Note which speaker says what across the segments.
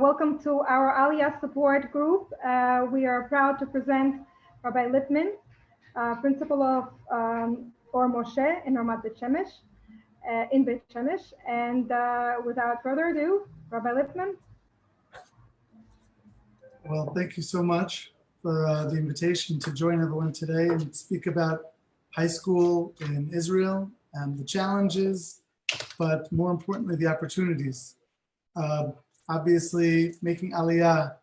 Speaker 1: Welcome to our Aliyah support group. We are proud to present Rabbi Lipman, principal of Ohr Moshe in Beit Shemesh, in Beit Shemesh. And without further ado, Rabbi Lipman.
Speaker 2: Well, thank you so much for the invitation to join everyone today and speak about high school in Israel and the challenges, but more importantly, the opportunities. Obviously, making Aliyah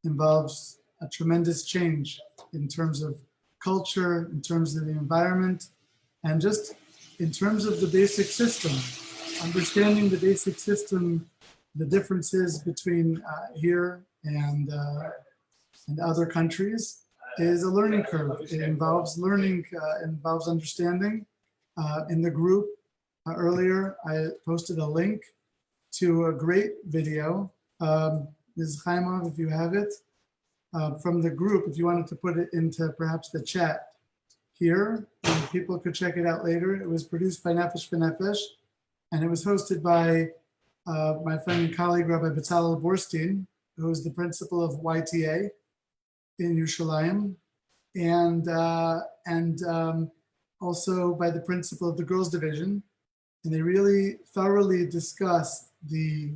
Speaker 2: involves a tremendous change in terms of culture, in terms of the environment, and just in terms of the basic system. Understanding the basic system, the differences between here and other countries is a learning curve. It involves learning, involves understanding. In the group earlier, I posted a link to a great video. Ms. Chaimov, if you have it, from the group, if you wanted to put it into perhaps the chat here, and people could check it out later. It was produced by Nefesh B'Nefesh, and it was hosted by my friend and colleague, Rabbi Betzalel Borstien, who is the principal of YTA in Yerushalayim, and also by the principal of the girls division. And they really thoroughly discuss the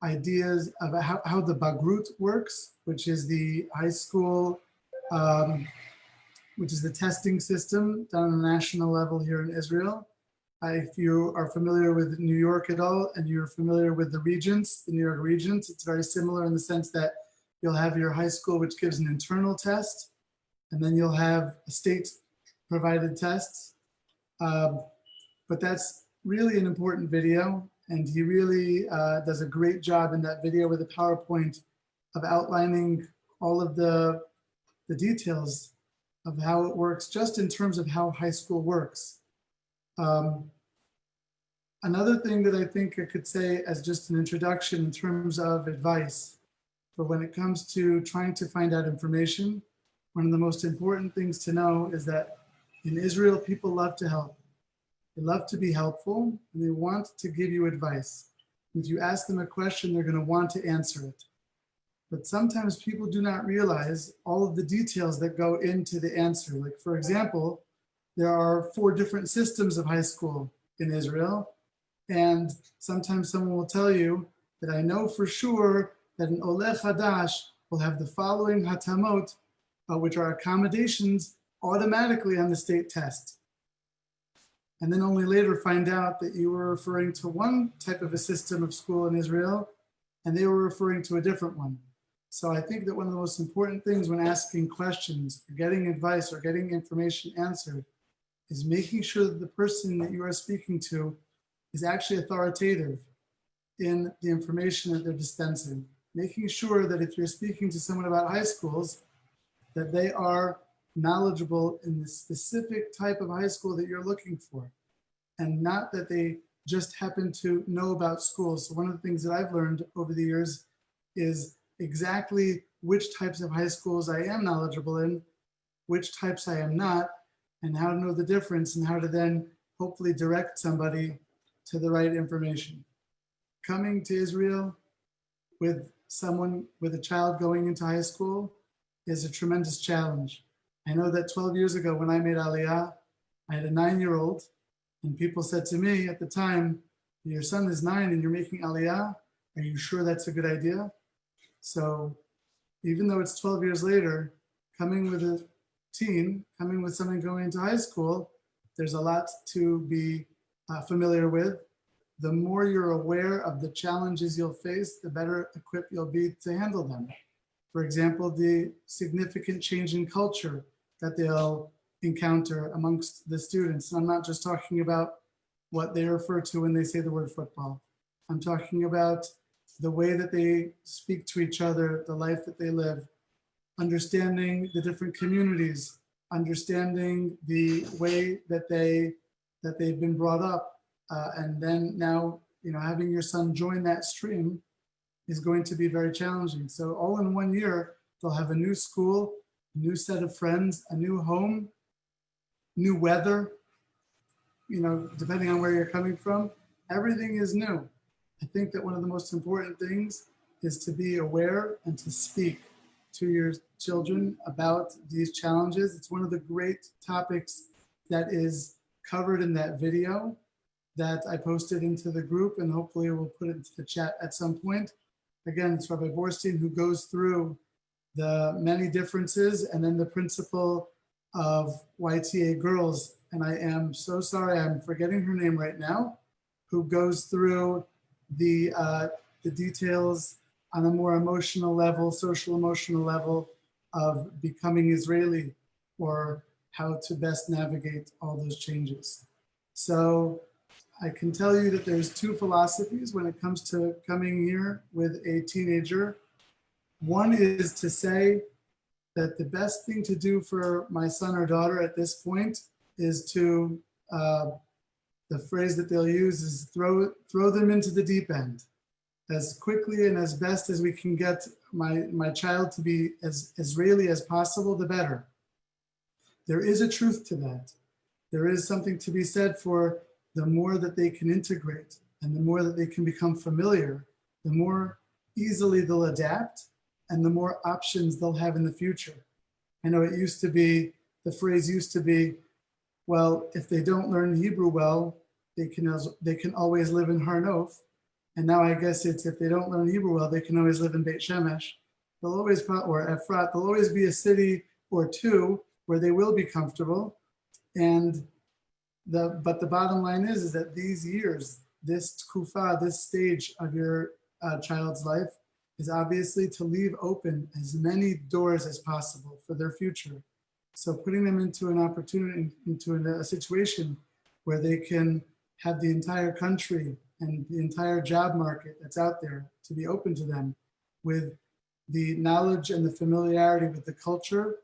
Speaker 2: ideas of how the Bagrut works, which is the high school, which is the testing system done on a national level here in Israel. If you are familiar with New York at all, and you're familiar with the regions, the New York regions, it's very similar in the sense that you'll have your high school, which gives an internal test, and then you'll have a state provided tests. But that's really an important video, and he really does a great job in that video with a PowerPoint of outlining all of the details of how it works, just in terms of how high school works. Another thing that I think I could say as just an introduction in terms of advice, but when it comes to trying to find out information, one of the most important things to know is that in Israel, people love to help. They love to be helpful, and they want to give you advice. If you ask them a question, they're going to want to answer it. But sometimes people do not realize all of the details that go into the answer. Like, for example, there are 4 different systems of high school in Israel. And sometimes someone will tell you that I know for sure that an Oleh Hadash will have the following hatamot, which are accommodations automatically on the state test. And then only later find out that you were referring to one type of a system of school in Israel, and they were referring to a different one. So I think that one of the most important things when asking questions, or getting advice, or getting information answered is making sure that the person that you are speaking to is actually authoritative in the information that they're dispensing. Making sure that if you're speaking to someone about high schools, that they are knowledgeable in the specific type of high school that you're looking for, and not that they just happen to know about schools. So one of the things that I've learned over the years is exactly which types of high schools I am knowledgeable in, which types I am not, and how to know the difference, and how to then hopefully direct somebody to the right information. Coming to Israel with someone, with a child going into high school is a tremendous challenge. I know that 12 years ago when I made Aliyah, I had a 9-year-old, and people said to me at the time, your son is 9 and you're making Aliyah, are you sure that's a good idea? So even though it's 12 years later, coming with a teen, coming with someone going into high school, there's a lot to be familiar with. The more you're aware of the challenges you'll face, the better equipped you'll be to handle them. For example, the significant change in culture that they'll encounter amongst the students. And I'm not just talking about what they refer to when they say the word football. I'm talking about the way that they speak to each other, the life that they live, understanding the different communities, understanding the way that they've been brought up, and then now, having your son join that stream is going to be very challenging. So all in 1 year, they'll have a new school, a new set of friends, a new home, new weather, depending on where you're coming from. Everything is new. I think that one of the most important things is to be aware and to speak to your children about these challenges. It's one of the great topics that is covered in that video that I posted into the group, and hopefully we'll put it into the chat at some point. Again, it's Rabbi Borstien who goes through the many differences and then the principle of YTA girls. And I am so sorry, I'm forgetting her name right now, who goes through the details on a more emotional level, social emotional level of becoming Israeli, or how to best navigate all those changes. So I can tell you that there's two philosophies when it comes to coming here with a teenager. One is to say that the best thing to do for my son or daughter at this point is to, the phrase that they'll use is throw them into the deep end. As quickly and as best as we can get my child to be as Israeli as possible, the better. There is a truth to that. There is something to be said for the more that they can integrate and the more that they can become familiar, the more easily they'll adapt and the more options they'll have in the future. I know it used to be, the phrase used to be, well, if they don't learn Hebrew well, they can always live in Har Nof. And now I guess it's, if they don't learn Hebrew well, they can always live in Beit Shemesh. They'll always, or Efrat, there'll always be a city or two where they will be comfortable. And but the bottom line is that these years, this tkufa, this stage of your child's life is obviously to leave open as many doors as possible for their future. So putting them into an opportunity, into a situation where they can have the entire country and the entire job market that's out there to be open to them with the knowledge and the familiarity with the culture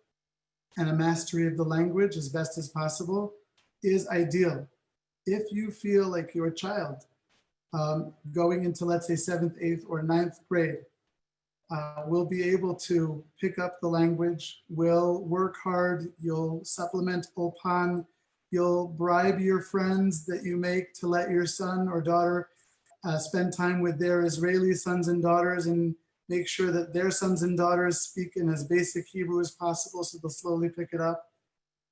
Speaker 2: and a mastery of the language as best as possible is ideal. If you feel like your child going into, let's say, 7th, 8th, or 9th grade will be able to pick up the language, will work hard, you'll supplement Ulpan, you'll bribe your friends that you make to let your son or daughter spend time with their Israeli sons and daughters and make sure that their sons and daughters speak in as basic Hebrew as possible so they'll slowly pick it up.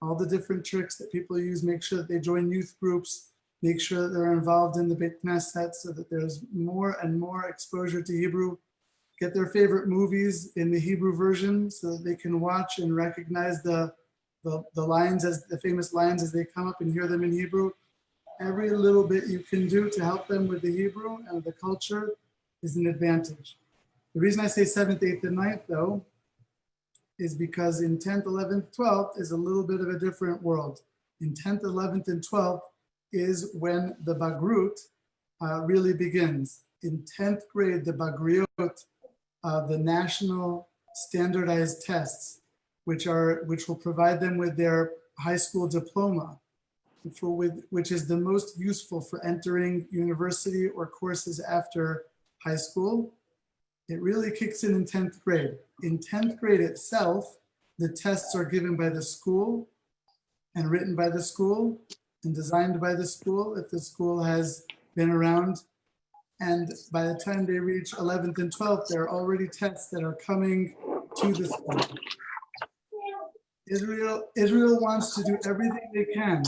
Speaker 2: All the different tricks that people use, make sure that they join youth groups, make sure that they're involved in the Beit Knesset so that there's more and more exposure to Hebrew. Get their favorite movies in the Hebrew version so that they can watch and recognize the lines, as the famous lines as they come up, and hear them in Hebrew. Every little bit you can do to help them with the Hebrew and the culture is an advantage. The reason I say 7th, 8th, and 9th, though, is because in 10th, 11th, 12th is a little bit of a different world. In 10th, 11th, and 12th is when the Bagrut really begins. In 10th grade, the Bagriot, the national standardized tests, which will provide them with their high school diploma, which is the most useful for entering university or courses after high school. It really kicks in 10th grade. In 10th grade itself, the tests are given by the school and written by the school and designed by the school if the school has been around. And by the time they reach 11th and 12th, there are already tests that are coming to the school. Israel wants to do everything they can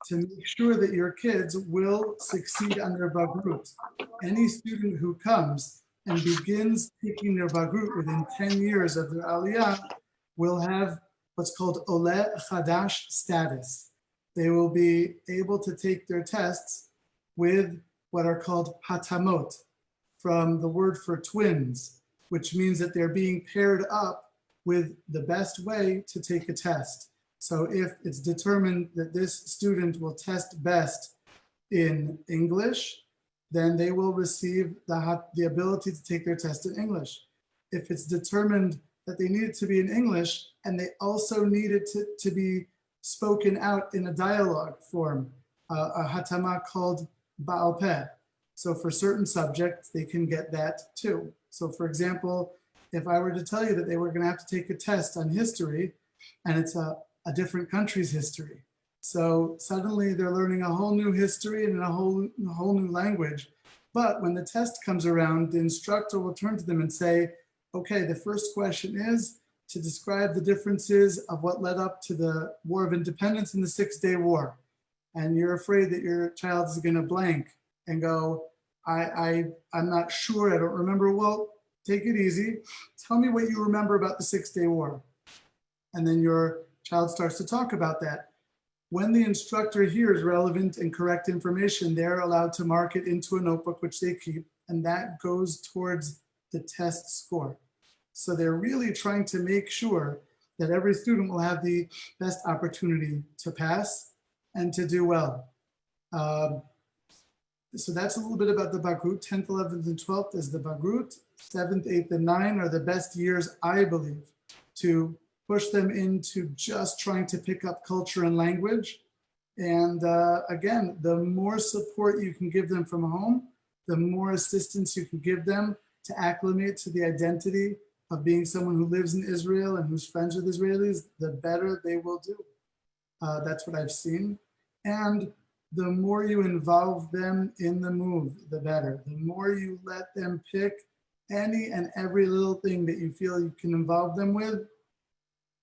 Speaker 2: to make sure that your kids will succeed on their Bagrut. Any student who comes and begins taking their Bagrut within 10 years of their Aliyah will have what's called Oleh Chadash status. They will be able to take their tests with what are called hatamot, from the word for twins, which means that they're being paired up with the best way to take a test. So if it's determined that this student will test best in English, then they will receive the ability to take their test in English. If it's determined that they need it to be in English and they also need it to be spoken out in a dialogue form, a hatama called Baal Peh. So for certain subjects, they can get that too. So for example, if I were to tell you that they were going to have to take a test on history, and it's a different country's history. So suddenly they're learning a whole new history and a whole new language, But when the test comes around, the instructor will turn to them and say, okay, the first question is to describe the differences of what led up to the War of Independence and the Six-Day War. And you're afraid that your child is going to blank and go, I'm not sure, I don't remember. Well, take it easy. Tell me what you remember about the Six-Day War. And then your child starts to talk about that. When the instructor hears relevant and correct information, they're allowed to mark it into a notebook, which they keep, and that goes towards the test score. So they're really trying to make sure that every student will have the best opportunity to pass and to do well. So that's a little bit about the Bagrut. 10th, 11th, and 12th is the Bagrut. 7th, 8th, and 9th are the best years, I believe, to push them into just trying to pick up culture and language. And again, the more support you can give them from home, the more assistance you can give them to acclimate to the identity of being someone who lives in Israel and who's friends with Israelis, the better they will do. That's what I've seen. And the more you involve them in the move, the better. The more you let them pick any and every little thing that you feel you can involve them with,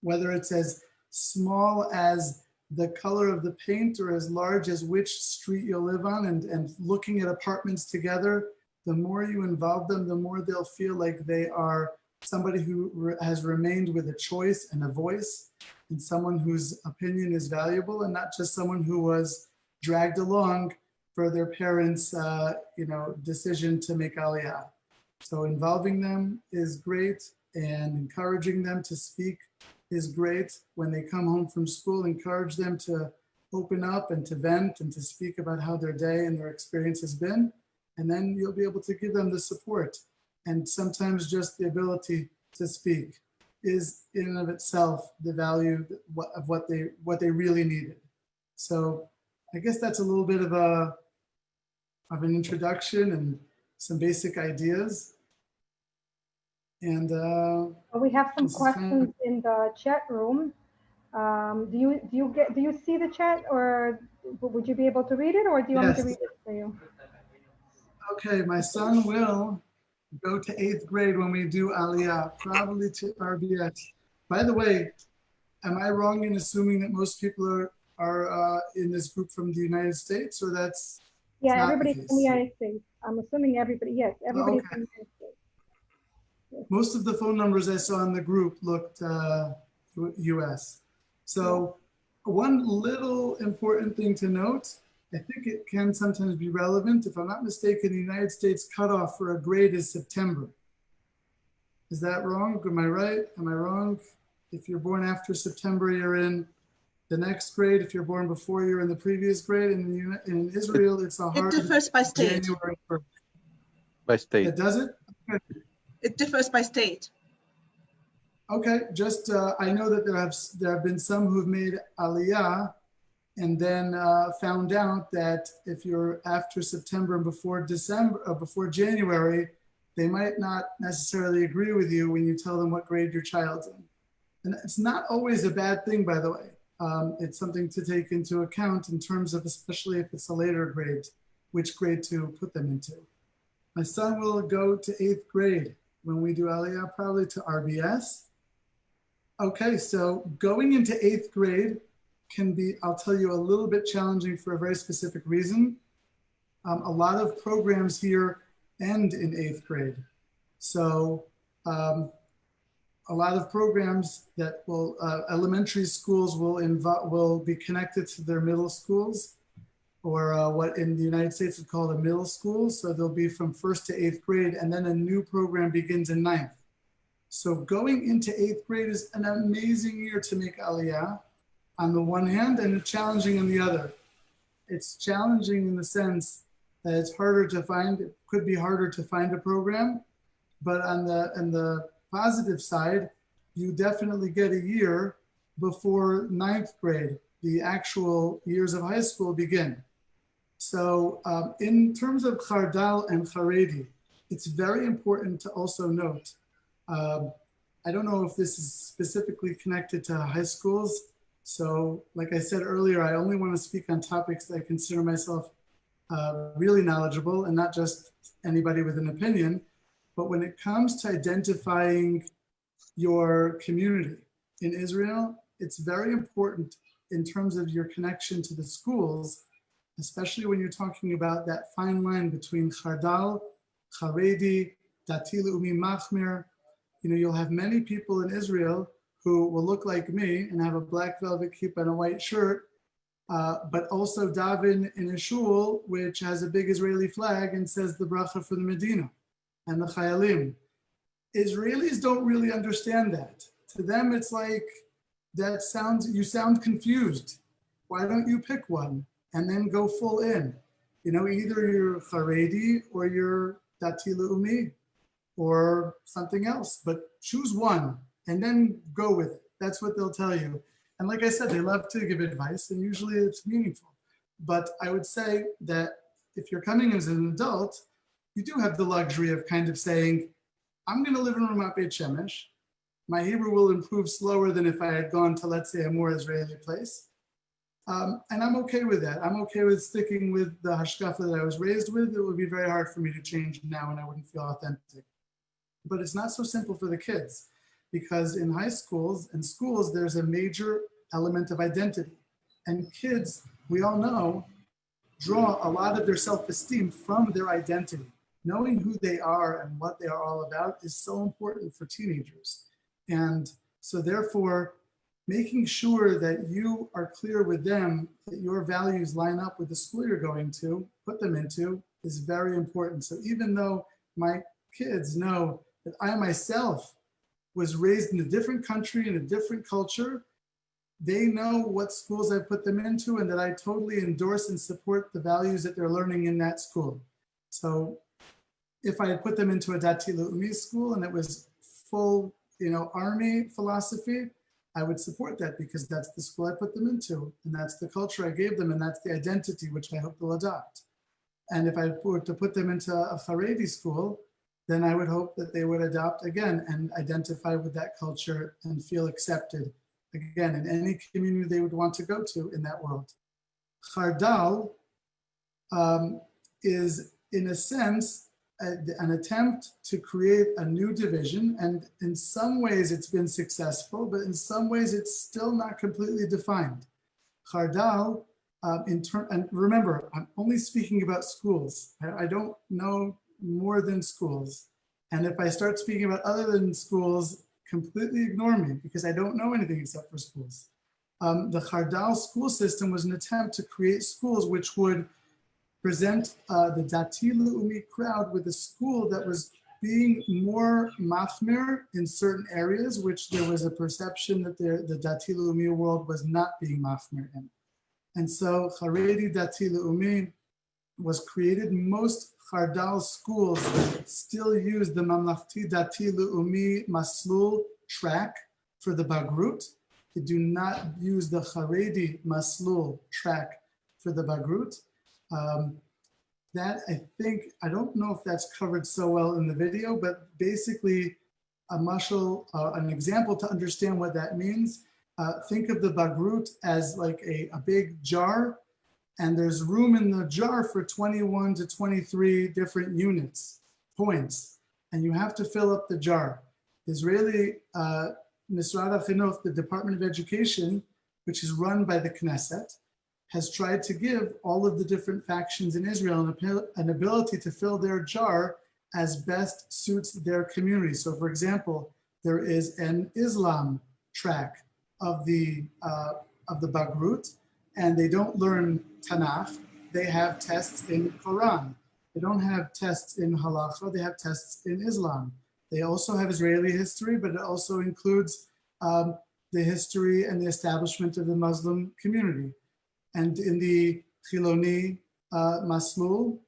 Speaker 2: whether it's as small as the color of the paint or as large as which street you'll live on, and looking at apartments together, the more you involve them, the more they'll feel like they are somebody who has remained with a choice and a voice, and someone whose opinion is valuable, and not just someone who was dragged along for their parents' decision to make Aliyah. So involving them is great, and encouraging them to speak is great. When they come home from school, encourage them to open up and to vent and to speak about how their day and their experience has been. And then you'll be able to give them the support. And sometimes just the ability to speak is in and of itself the value of what they really needed. So I guess that's a little bit of an introduction and some basic ideas. And
Speaker 1: we have some questions in the chat room. Do you see the chat, or would you be able to read it, or do you want me to read it for you?
Speaker 2: Okay, my son will go to 8th grade when we do Aliyah, probably to RBS. By the way, am I wrong in assuming that most people are in this group from the United States, or that's
Speaker 1: everybody's from the United States. I'm assuming everybody, yes, everybody's from the United States. Yes.
Speaker 2: Most of the phone numbers I saw in the group looked US. So one little important thing to note, I think it can sometimes be relevant. If I'm not mistaken, the United States cutoff for a grade is September. Is that wrong? Am I right? Am I wrong? If you're born after September, you're in the next grade. If you're born before, you're in the previous grade. In Israel, it's a hard.
Speaker 3: It differs by state.
Speaker 2: January 1st.
Speaker 4: By state.
Speaker 2: It does it? Okay.
Speaker 3: It differs by state.
Speaker 2: Okay, just I know that there have been some who've made Aliyah and then found out that if you're after September and before December or before January, they might not necessarily agree with you when you tell them what grade your child's in. And it's not always a bad thing, by the way. It's something to take into account in terms of, especially if it's a later grade, which grade to put them into. My son will go to 8th grade when we do Aliyah, probably to RBS. Okay, so going into 8th grade can be, I'll tell you, a little bit challenging for a very specific reason. A lot of programs here end in 8th grade. So a lot of programs that will, elementary schools will be connected to their middle schools, or what in the United States is called a middle school. So they'll be from 1st to 8th grade, and then a new program begins in 9th. So going into 8th grade is an amazing year to make Aliyah on the one hand, and challenging on the other. It's challenging in the sense that it's harder to find, it could be harder to find a program, but on the positive side, you definitely get a year before 9th grade, the actual years of high school begin. So in terms of Khardal and Haredi, it's very important to also note, I don't know if this is specifically connected to high schools. So like I said earlier, I only want to speak on topics that I consider myself really knowledgeable and not just anybody with an opinion. But when it comes to identifying your community in Israel, it's very important in terms of your connection to the schools, especially when you're talking about that fine line between Chardal, Charedi, Dati Leumi Machmir. You'll have many people in Israel who will look like me and have a black velvet kippah and a white shirt, but also daven in a shul which has a big Israeli flag and says the bracha for the Medina and the Chayalim. Israelis don't really understand that. To them, it's like, you sound confused. Why don't you pick one and then go full in? Either you're Haredi or you're Dati Leumi or something else, but choose one and then go with it. That's what they'll tell you. And like I said, they love to give advice and usually it's meaningful. But I would say that if you're coming as an adult, you do have the luxury of kind of saying, I'm going to live in Ramat Beit Shemesh. My Hebrew will improve slower than if I had gone to, let's say, a more Israeli place. And I'm okay with that. I'm okay with sticking with the hashkafa that I was raised with. It would be very hard for me to change now and I wouldn't feel authentic. But it's not so simple for the kids because in high schools and schools, there's a major element of identity. And kids, we all know, draw a lot of their self-esteem from their identity. Knowing who they are and what they are all about is so important for teenagers. And so therefore, making sure that you are clear with them, that your values line up with the school you're going to, put them into, is very important. So even though my kids know that I myself was raised in a different country, in a different culture, they know what schools I put them into and that I totally endorse and support the values that they're learning in that school. So if I had put them into a Dati Leumi school and it was full, army philosophy, I would support that because that's the school I put them into and that's the culture I gave them and that's the identity which I hope they'll adopt. And if I were to put them into a Haredi school, then I would hope that they would adopt again and identify with that culture and feel accepted again in any community they would want to go to in that world. Chardal is in a sense an attempt to create a new division, and in some ways it's been successful, but in some ways it's still not completely defined. Chardal, and remember, I'm only speaking about schools. I don't know more than schools. And if I start speaking about other than schools, completely ignore me because I don't know anything except for schools. The Chardal school system was an attempt to create schools which would present the Dati Leumi crowd with a school that was being more machmir in certain areas, which there was a perception that the Dati Leumi world was not being machmir in. And so Haredi Dati Leumi was created. Most Chardal schools still use the Mamlachti Dati Leumi Maslul track for the Bagrut. They do not use the Haredi Maslul track for the Bagrut. That I don't know if that's covered so well in the video, but basically a mashal, an example to understand what that means. Think of the Bagrut as like a big jar, and there's room in the jar for 21 to 23 different points, and you have to fill up the jar. Israeli Misrad HaChinuch, the Department of Education, which is run by the Knesset, has tried to give all of the different factions in Israel an ability to fill their jar as best suits their community. So for example, there is an Islam track of the Bagrut, and they don't learn Tanakh. They have tests in Quran. They don't have tests in Halacha, they have tests in Islam. They also have Israeli history, but it also includes the history and the establishment of the Muslim community. And in the Chiloni Maslul,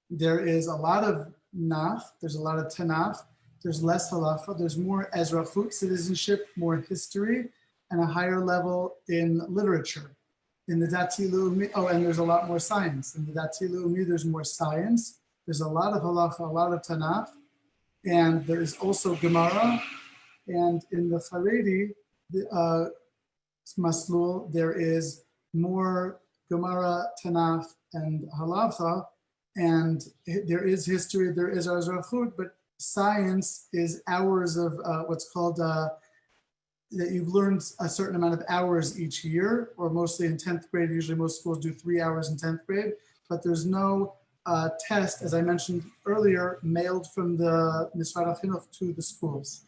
Speaker 2: there is a lot of Nach, there's a lot of Tanakh, there's less Halacha, there's more Ezrachut, citizenship, more history, and a higher level in literature. In the Dati Leumi, and there's a lot more science. In the Dati Leumi, there's more science. There's a lot of Halacha, a lot of Tanakh, and there is also Gemara. And in the Haredi Maslul, there is more Gemara, Tanakh, and Halacha, and there is history, there is Azrachut, but science is hours of what's called, that you've learned a certain amount of hours each year, or mostly in 10th grade. Usually most schools do 3 hours in 10th grade, but there's no test, as I mentioned earlier, mailed from the Misrad HaChinuch to the schools.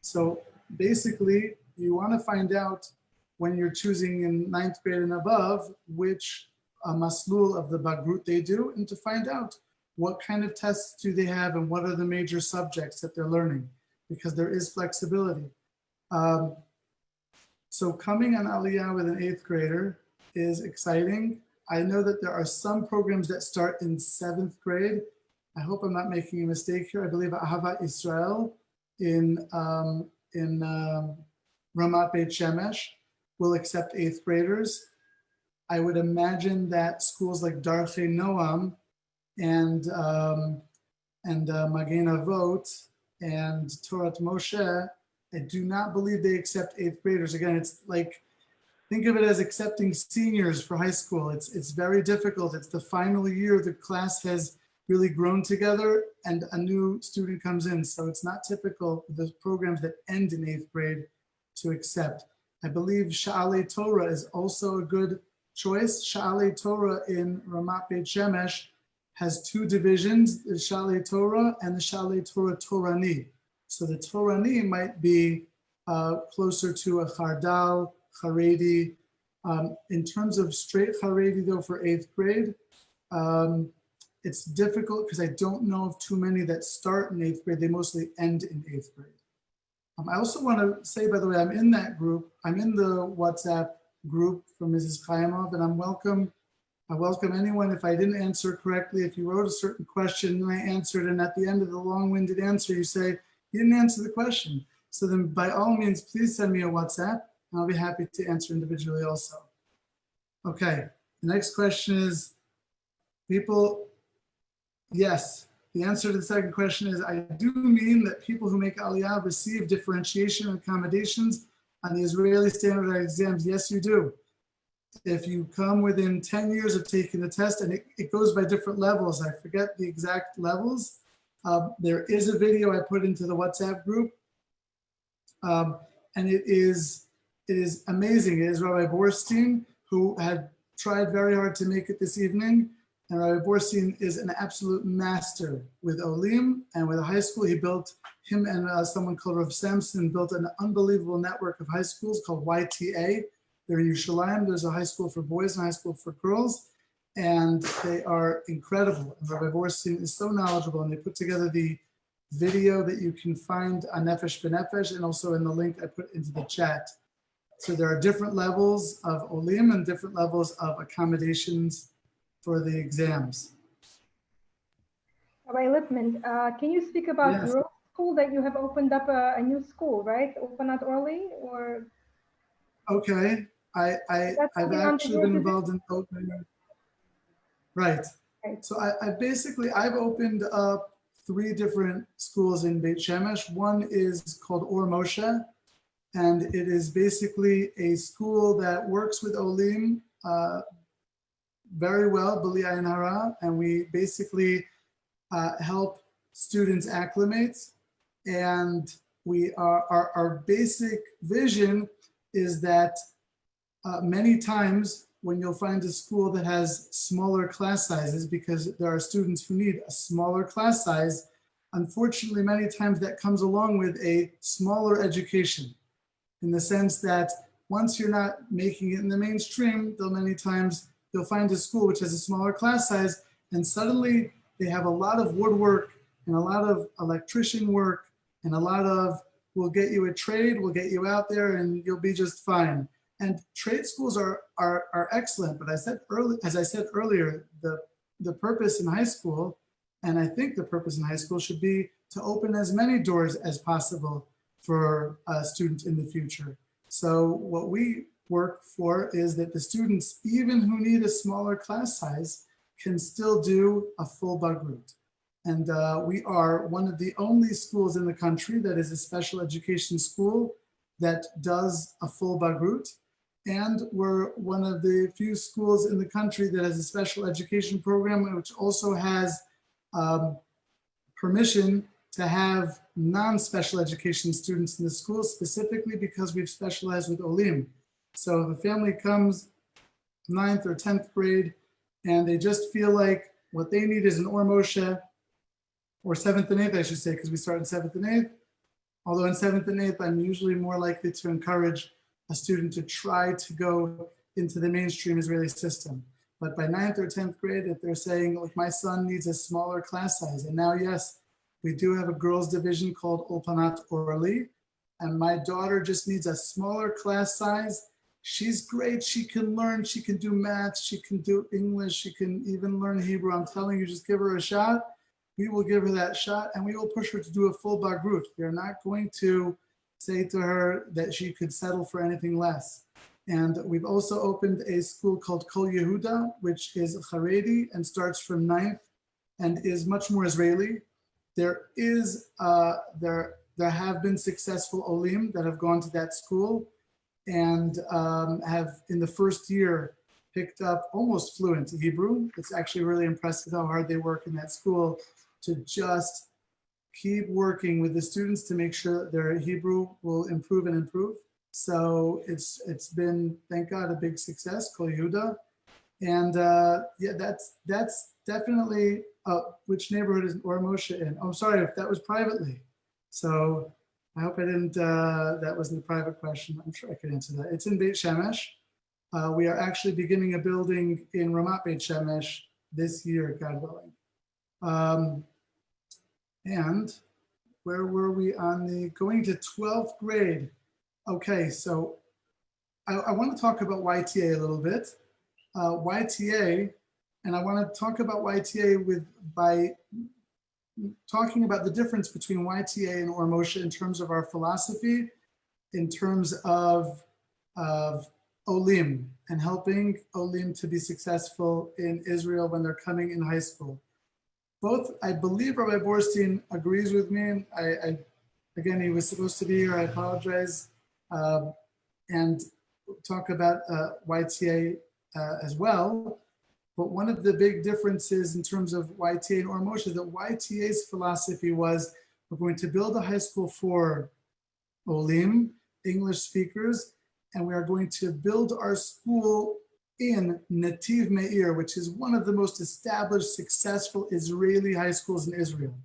Speaker 2: So basically, you want to find out when you're choosing in 9th grade and above, which maslul of the Bagrut they do, and to find out what kind of tests do they have and what are the major subjects that they're learning, because there is flexibility. So coming on Aliyah with an 8th grader is exciting. I know that there are some programs that start in 7th grade. I hope I'm not making a mistake here. I believe Ahavat Israel in Ramat Beit Shemesh will accept 8th graders. I would imagine that schools like Darchei Noam and Magen Avot and Torah Moshe, I do not believe they accept 8th graders. Again, it's like, think of it as accepting seniors for high school. It's very difficult. It's the final year. The class has really grown together and a new student comes in. So it's not typical for the programs that end in 8th grade to accept. I believe Sha'alei Torah is also a good choice. Sha'alei Torah in Ramat Beit Shemesh has 2 divisions, the Sha'alei Torah and the Sha'alei Torah Torani. So the Torani might be closer to a Chardal, Haredi. In terms of straight Haredi though for 8th grade, it's difficult because I don't know of too many that start in 8th grade. They mostly end in 8th grade. I also want to say, by the way, I'm in that group. I'm in the WhatsApp group from Mrs. Chaimov, and I welcome anyone. If I didn't answer correctly, if you wrote a certain question and I answered, and at the end of the long-winded answer, you say, you didn't answer the question. So then by all means, please send me a WhatsApp, and I'll be happy to answer individually also. Okay, the next question is, people, yes. The answer to the second question is, I do mean that people who make Aliyah receive differentiation and accommodations on the Israeli standardized exams. Yes, you do. If you come within 10 years of taking the test, and it goes by different levels, I forget the exact levels. There is a video I put into the WhatsApp group, and it is amazing. It is Rabbi Borstien, who had tried very hard to make it this evening. And Rabbi Borstien is an absolute master with Olim and with a high school. He built, him and someone called Rav Samson built an unbelievable network of high schools called YTA. They're in Yerushalayim. There's a high school for boys and a high school for girls. And they are incredible. And Rabbi Borstien is so knowledgeable. And they put together the video that you can find on Nefesh B'Nefesh and also in the link I put into the chat. So there are different levels of Olim and different levels of accommodations for the exams.
Speaker 1: Rabbi Lipman, can you speak about
Speaker 2: Yes.
Speaker 1: your school that you have opened up a new school, right? Open at Orly or?
Speaker 2: Okay, I've actually been involved in opening. Right. So I've opened up 3 different schools in Beit Shemesh. One is called Ohr Moshe, and it is basically a school that works with Olim very well, B'li Ayin Hara, and we basically help students acclimate. And our basic vision is that many times when you'll find a school that has smaller class sizes, because there are students who need a smaller class size, unfortunately, many times that comes along with a smaller education, in the sense that once you're not making it in the mainstream, though many times you'll find a school which has a smaller class size, and suddenly they have a lot of woodwork and a lot of electrician work and a lot of, we'll get you a trade, we'll get you out there and you'll be just fine. And trade schools are excellent, but as I said earlier, the purpose in high school, and I think the purpose in high school should be to open as many doors as possible for students in the future. So what we work for is that the students, even who need a smaller class size, can still do a full bagrut. And we are one of the only schools in the country that is a special education school that does a full bagrut. And we're one of the few schools in the country that has a special education program, which also has permission to have non-special education students in the school, specifically because we've specialized with Olim. So if a family comes 9th or 10th grade and they just feel like what they need is an Ohr Moshe, or 7th and 8th, I should say, because we start in 7th and 8th. Although in 7th and 8th, I'm usually more likely to encourage a student to try to go into the mainstream Israeli system. But by 9th or 10th grade, if they're saying, like, my son needs a smaller class size, and now, yes, we do have a girls division called Ulpanat Orly, and my daughter just needs a smaller class size. She's great, she can learn, she can do math, she can do English, she can even learn Hebrew. I'm telling you, just give her a shot. We will give her that shot, and we will push her to do a full bagrut. We are not going to say to her that she could settle for anything less. And we've also opened a school called Kol Yehuda, which is Haredi and starts from 9th and is much more Israeli. There have been successful Olim that have gone to that school and have in the first year picked up almost fluent Hebrew. It's actually really impressive how hard they work in that school to just keep working with the students to make sure that their Hebrew will improve and improve. So it's been, thank God, a big success, Kol Yehuda. And yeah, that's definitely, which neighborhood is Ohr Moshe in? Oh, I'm sorry if that was privately. So I hope I didn't, that wasn't a private question. I'm sure I could answer that. It's in Beit Shemesh. We are actually beginning a building in Ramat Beit Shemesh this year, God willing. And where were we on the going to 12th grade? Okay, so I want to talk about YTA a little bit. YTA, and I want to talk about YTA by talking about the difference between YTA and Ohr Moshe in terms of our philosophy, in terms of Olim and helping Olim to be successful in Israel when they're coming in high school. Both, I believe Rabbi Borstien agrees with me. And again, he was supposed to be here, I apologize. And talk about YTA as well. But one of the big differences in terms of YTA and Ohr Moshe is that YTA's philosophy was, we're going to build a high school for Olim, English speakers, and we are going to build our school in Nativ Meir, which is one of the most established, successful Israeli high schools in Israel.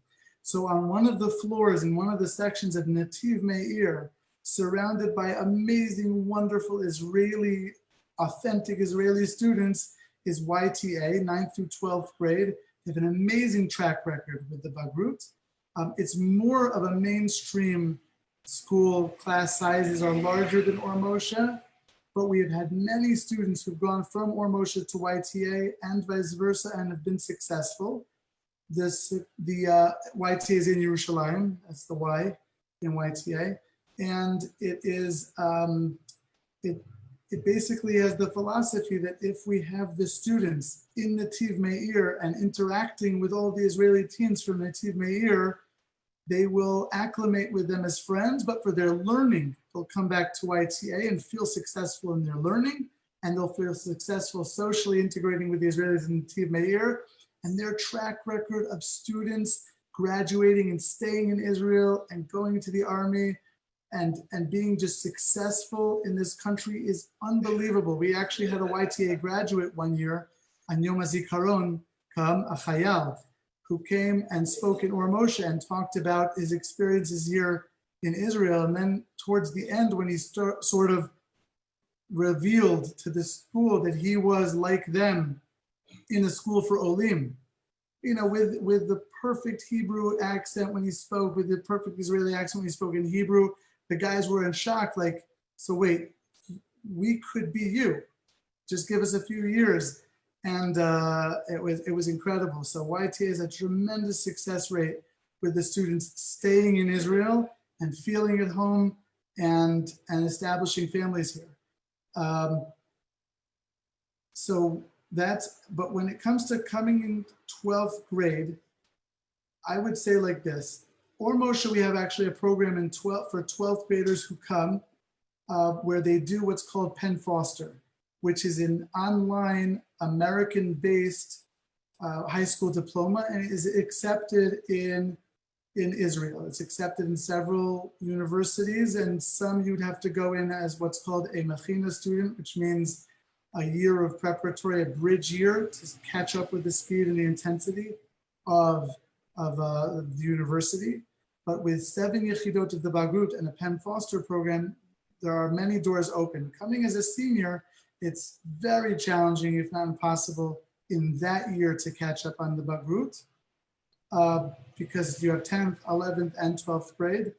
Speaker 2: So on one of the floors in one of the sections of Nativ Meir, surrounded by amazing, wonderful Israeli, authentic Israeli students, is YTA, 9th through 12th grade. They have an amazing track record with the Bagrut. It's more of a mainstream school. Class sizes are larger than Ohr Moshe, but we have had many students who've gone from Ohr Moshe to YTA and vice versa and have been successful. The YTA is in Yerushalayim, that's the Y in YTA. And it is, it basically has the philosophy that if we have the students in Nativ Meir and interacting with all the Israeli teens from Nativ Meir, they will acclimate with them as friends, but for their learning, they'll come back to YTA and feel successful in their learning, and they'll feel successful socially integrating with the Israelis in Nativ Meir. And their track record of students graduating and staying in Israel and going into the army and being just successful in this country is unbelievable. We actually had a YTA graduate one year, on Yom HaZikaron, a Chayal, who came and spoke in Ohr Moshe and talked about his experiences here in Israel. And then towards the end, when he sort of revealed to the school that he was like them in a school for Olim, you know, with the perfect Hebrew accent when he spoke, with the perfect Israeli accent when he spoke in Hebrew, the guys were in shock, like, so wait, we could be you. Just give us a few years. And it was incredible. So YTA has a tremendous success rate with the students staying in Israel and feeling at home and establishing families here. So that's, but when it comes to coming in 12th grade, I would say like this. Ohr Moshe, we have actually a program for 12th graders who come, where they do what's called Penn Foster, which is an online American-based high school diploma, and it is accepted in Israel. It's accepted in several universities, and some you'd have to go in as what's called a mechina student, which means a year of preparatory, a bridge year to catch up with the speed and the intensity of the university. But with 7 yechidot of the Bagrut and a Penn Foster program, there are many doors open. Coming as a senior, it's very challenging, if not impossible, in that year to catch up on the Bagrut, because you have 10th, 11th, and 12th grade.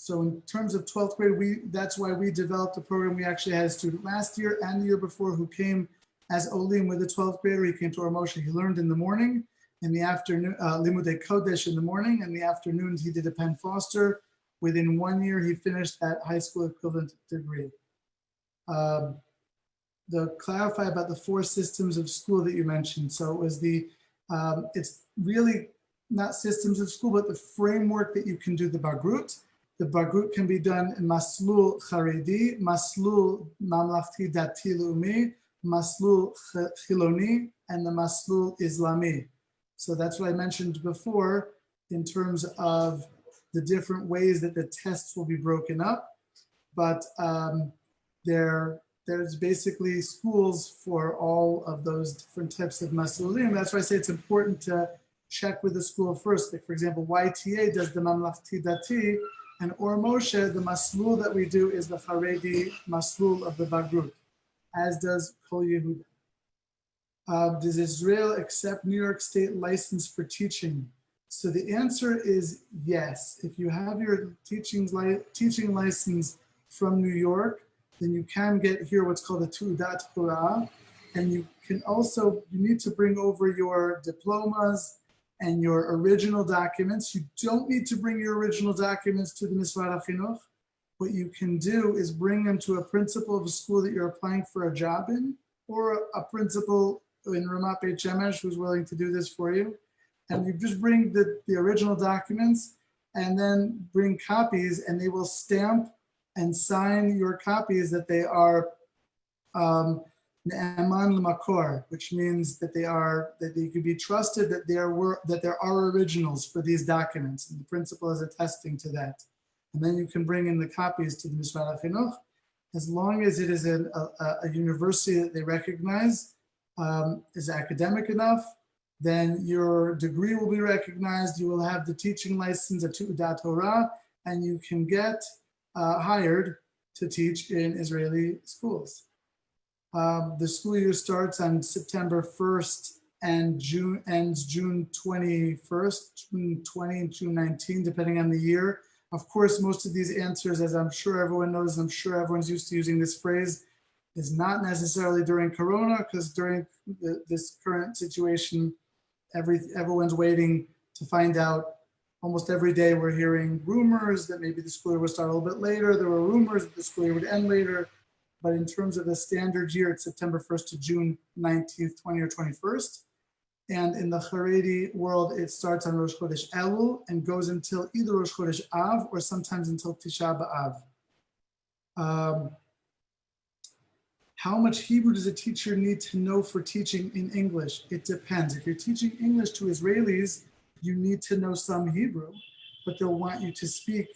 Speaker 2: So in terms of 12th grade, that's why we developed a program. We actually had a student last year and the year before who came as Olim with a 12th grader. He came to Ohr Moshe. He learned in the morning, in the afternoon, Limudei Kodesh in the morning, and in the afternoons he did a Penn Foster. Within 1 year, he finished that high school equivalent degree. To clarify about the 4 systems of school that you mentioned. So it was it's really not systems of school, but the framework that you can do the Bagrut. The Bagrut can be done in Maslul Charedi, Maslul Mamlachti Dati Leumi, Maslul Chiloni, and the Maslul Islami. So that's what I mentioned before in terms of the different ways that the tests will be broken up. But there's basically schools for all of those different types of Maslulim. That's why I say it's important to check with the school first. Like for example, YTA does the Mamlachti Dati, and Ohr Moshe, the Maslul that we do is the Haredi Maslul of the Bagrut, as does Kol Yehuda. Does Israel accept New York State license for teaching? So the answer is yes. If you have your teaching license from New York, then you can get here what's called a Tu'udat Horah, and you need to bring over your diplomas and your original documents. You don't need to bring your original documents to the Misrad HaChinuch. What you can do is bring them to a principal of a school that you're applying for a job in, or a principal in Ramat Beit Shemesh who's willing to do this for you. And you just bring the original documents and then bring copies, and they will stamp and sign your copies that they are Ne'eman L'Makor, which means that they could be trusted, that there are originals for these documents, and the principal is attesting to that. And then you can bring in the copies to the Misrad HaChinuch. As long as it is a university that they recognize is academic enough, then your degree will be recognized. You will have the teaching license, a Tu'udat Horah, and you can get hired to teach in Israeli schools. The school year starts on September 1st and ends June 21st, June 20 and June 19, depending on the year. Of course, most of these answers, as I'm sure everyone knows, I'm sure everyone's used to using this phrase, is not necessarily during Corona, because during this current situation, everyone's waiting to find out. Almost every day we're hearing rumors that maybe the school year would start a little bit later. There were rumors that the school year would end later. But in terms of the standard year, it's September 1st to June 19th, 20 or 21st. And in the Haredi world, it starts on Rosh Chodesh Elul and goes until either Rosh Chodesh Av or sometimes until Tisha B'Av. How much Hebrew does a teacher need to know for teaching in English? It depends. If you're teaching English to Israelis, you need to know some Hebrew, but they'll want you to speak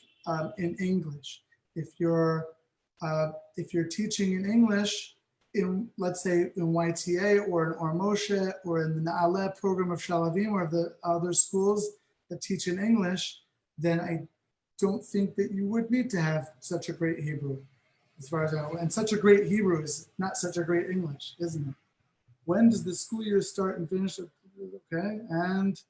Speaker 2: in English. If you're teaching in English, let's say in YTA or in Ohr Moshe or in the Na'aleh program of Shalavim or the other schools that teach in English, then I don't think that you would need to have such a great Hebrew, as far as I know. And such a great Hebrew is not such a great English, isn't it? When does the school year start and finish? Okay, and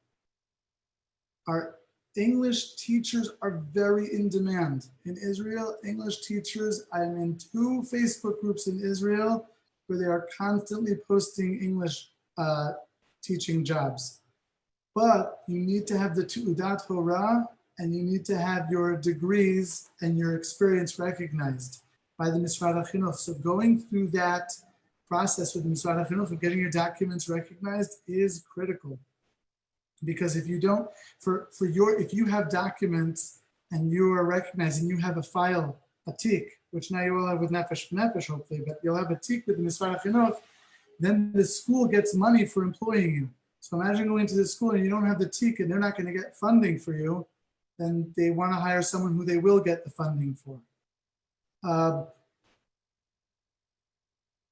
Speaker 2: our English teachers are very in demand. In Israel, English teachers, I'm in 2 Facebook groups in Israel where they are constantly posting English teaching jobs. But you need to have the Tu'udat Horah, and you need to have your degrees and your experience recognized by the Misrad HaChinuch. So going through that process with the Misrad HaChinuch and getting your documents recognized is critical. Because if you don't, if you have documents and you are recognized and you have a file, a tik, which now you will have with Nefesh Nefesh, hopefully, but you'll have a tik with the Misfar Chinuch, then the school gets money for employing you. So imagine going to the school and you don't have the tik and they're not going to get funding for you, then they want to hire someone who they will get the funding for.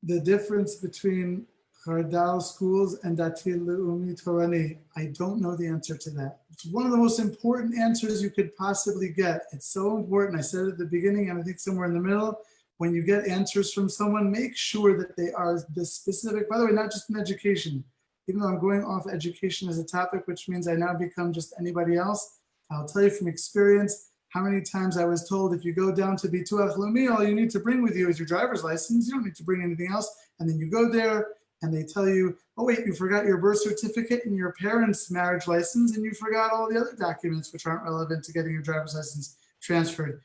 Speaker 2: The difference between Chardal schools and Dati Leumi Torani, I don't know the answer to that. It's one of the most important answers you could possibly get. It's so important. I said it at the beginning, and I think somewhere in the middle, when you get answers from someone, make sure that they are the specific, by the way, not just in education. Even though I'm going off education as a topic, which means I now become just anybody else, I'll tell you from experience how many times I was told if you go down to Bituach Leumi, all you need to bring with you is your driver's license. You don't need to bring anything else. And then you go there and they tell you, oh wait, you forgot your birth certificate and your parents' marriage license, and you forgot all the other documents which aren't relevant to getting your driver's license transferred.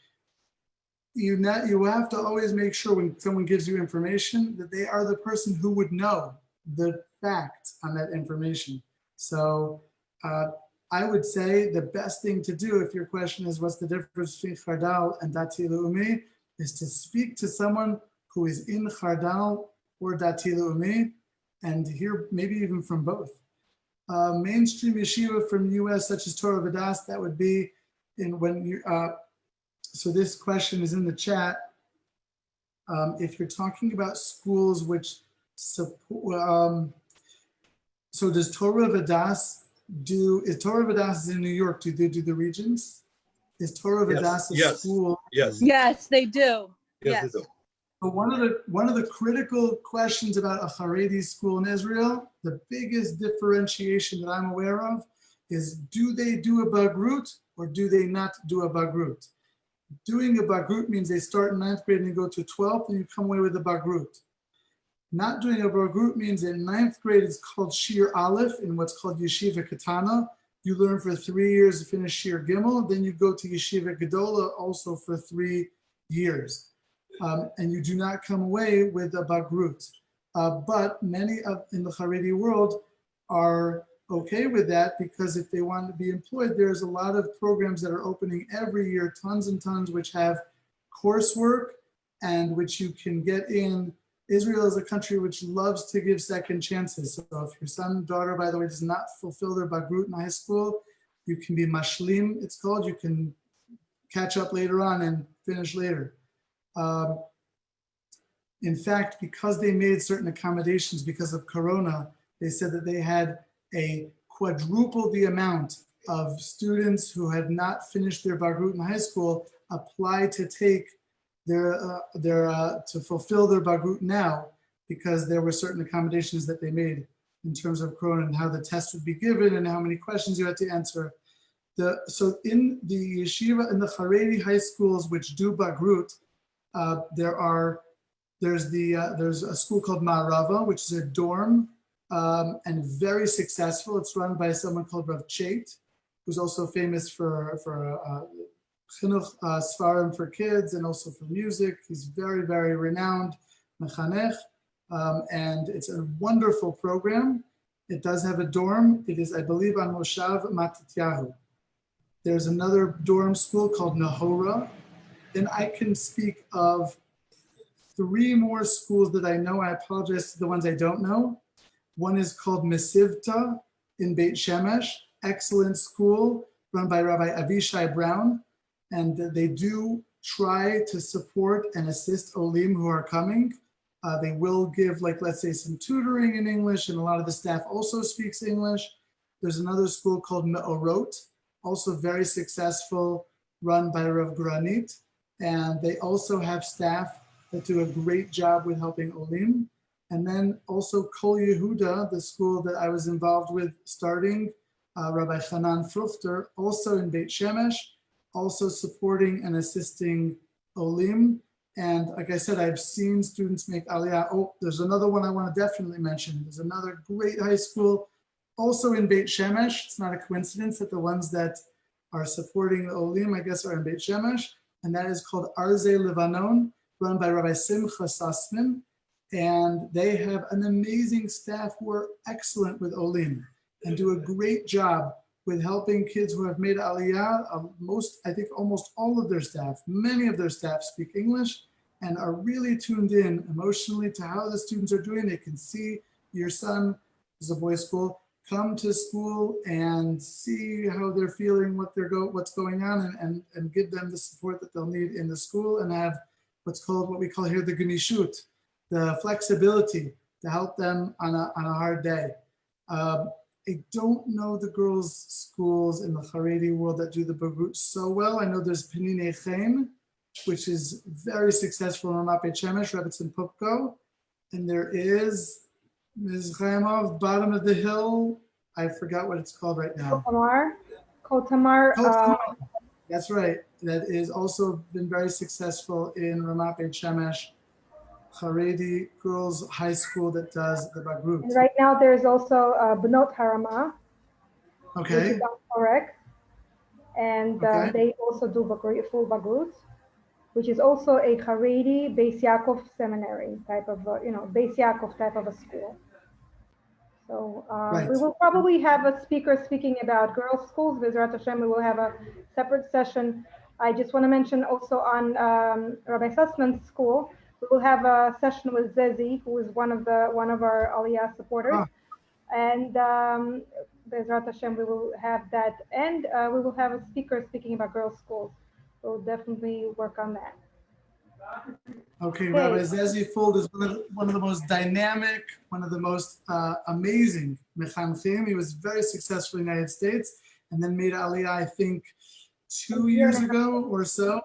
Speaker 2: You have to always make sure when someone gives you information that they are the person who would know the facts on that information. So I would say the best thing to do, if your question is what's the difference between Chardal and Dati Leumi, is to speak to someone who is in Chardal or Dati Leumi, and hear maybe even from both. Mainstream yeshiva from US, such as Torah Vodaas, that would be in when you, so this question is in the chat. If you're talking about schools which support, so does Torah Vodaas is Torah Vodaas in New York, do they do the regions? Is Torah Vodaas a school?
Speaker 5: Yes, they do.
Speaker 4: Yes, they do.
Speaker 2: But one of the critical questions about a Haredi school in Israel, the biggest differentiation that I'm aware of is, do they do a bagrut or do they not do a bagrut? Doing a bagrut means they start in 9th grade and they go to 12th and you come away with a bagrut. Not doing a bagrut means in 9th grade it's called Shir Aleph in what's called Yeshiva Katana. You learn for 3 years to finish Shir Gimel, then you go to Yeshiva Gedola also for 3 years. And you do not come away with a bagrut. But many in the Haredi world are okay with that, because if they want to be employed, there's a lot of programs that are opening every year, tons and tons, which have coursework and which you can get in. Israel is a country which loves to give second chances. So if your son, daughter, by the way, does not fulfill their bagrut in high school, you can be mashlim, it's called. You can catch up later on and finish later. In fact, because they made certain accommodations because of Corona, they said that they had a quadruple the amount of students who had not finished their bagrut in high school apply to take to fulfill their bagrut now, because there were certain accommodations that they made in terms of Corona and how the test would be given and how many questions you had to answer. So in the yeshiva and the Haredi high schools which do bagrut, there's a school called Ma'arava, which is a dorm and very successful. It's run by someone called Rav Chait, who's also famous for chinuch svarim for kids and also for music. He's very, very renowned mechanech, and it's a wonderful program. It does have a dorm. It is, I believe, on Moshav Matityahu. There's another dorm school called Nahora. Then I can speak of 3 more schools that I know. I apologize to the ones I don't know. One is called Mesivta in Beit Shemesh, excellent school run by Rabbi Avishai Brown. And they do try to support and assist Olim who are coming. They will give, like, let's say, some tutoring in English, and a lot of the staff also speaks English. There's another school called Me'orot, also very successful, run by Rav Granit. And they also have staff that do a great job with helping Olim. And then also Kol Yehuda, the school that I was involved with starting, Rabbi Hanan Fruchter, also in Beit Shemesh, also supporting and assisting Olim. And like I said, I've seen students make Aliyah. Oh, there's another one I want to definitely mention. There's another great high school, also in Beit Shemesh. It's not a coincidence that the ones that are supporting the Olim, I guess, are in Beit Shemesh. And that is called Arzei Levanon, run by Rabbi Simcha Sussman. And they have an amazing staff who are excellent with Olim and do a great job with helping kids who have made Aliyah. I think almost all of their staff, many of their staff speak English and are really tuned in emotionally to how the students are doing. They can see your son is a boys' school, come to school and see how they're feeling, what's going on, and give them the support that they'll need in the school, and have what we call here the gnishut, the flexibility to help them on a hard day. I don't know the girls' schools in the Haredi world that do the Bagrut so well. I know there's Penine Chaim, which is very successful in Ramat Beit Shemesh, Rebbetzin Pupko, and there is Ms. Chaimov, bottom of the hill. I forgot what it's called right now.
Speaker 1: Kotamar.
Speaker 2: That's right. That is also been very successful in Ramat Beit Shemesh, Haredi girls high school that does the Bagrut.
Speaker 1: And right now there's also Bnot Harama, which
Speaker 2: Okay.
Speaker 1: is correct. And
Speaker 2: Okay.
Speaker 1: they also do full Bagrut, which is also a Haredi Beis Yaakov seminary type of, Beis Yaakov type of a school. So
Speaker 2: Right.
Speaker 1: we will probably have a speaker speaking about girls' schools. B'ezrat Hashem, we will have a separate session. I just want to mention also on Rabbi Sussman's school, we will have a session with Zezi, who is one of our Aliyah supporters.
Speaker 2: Ah.
Speaker 1: And B'ezrat Hashem, we will have that. And we will have a speaker speaking about girls' schools. We'll definitely work on that.
Speaker 2: Okay, Rabbi Zezi Fold is one of the most dynamic, one of the most amazing mechanchim. He was very successful in the United States and then made Aliyah, I think, 2 years ago or so,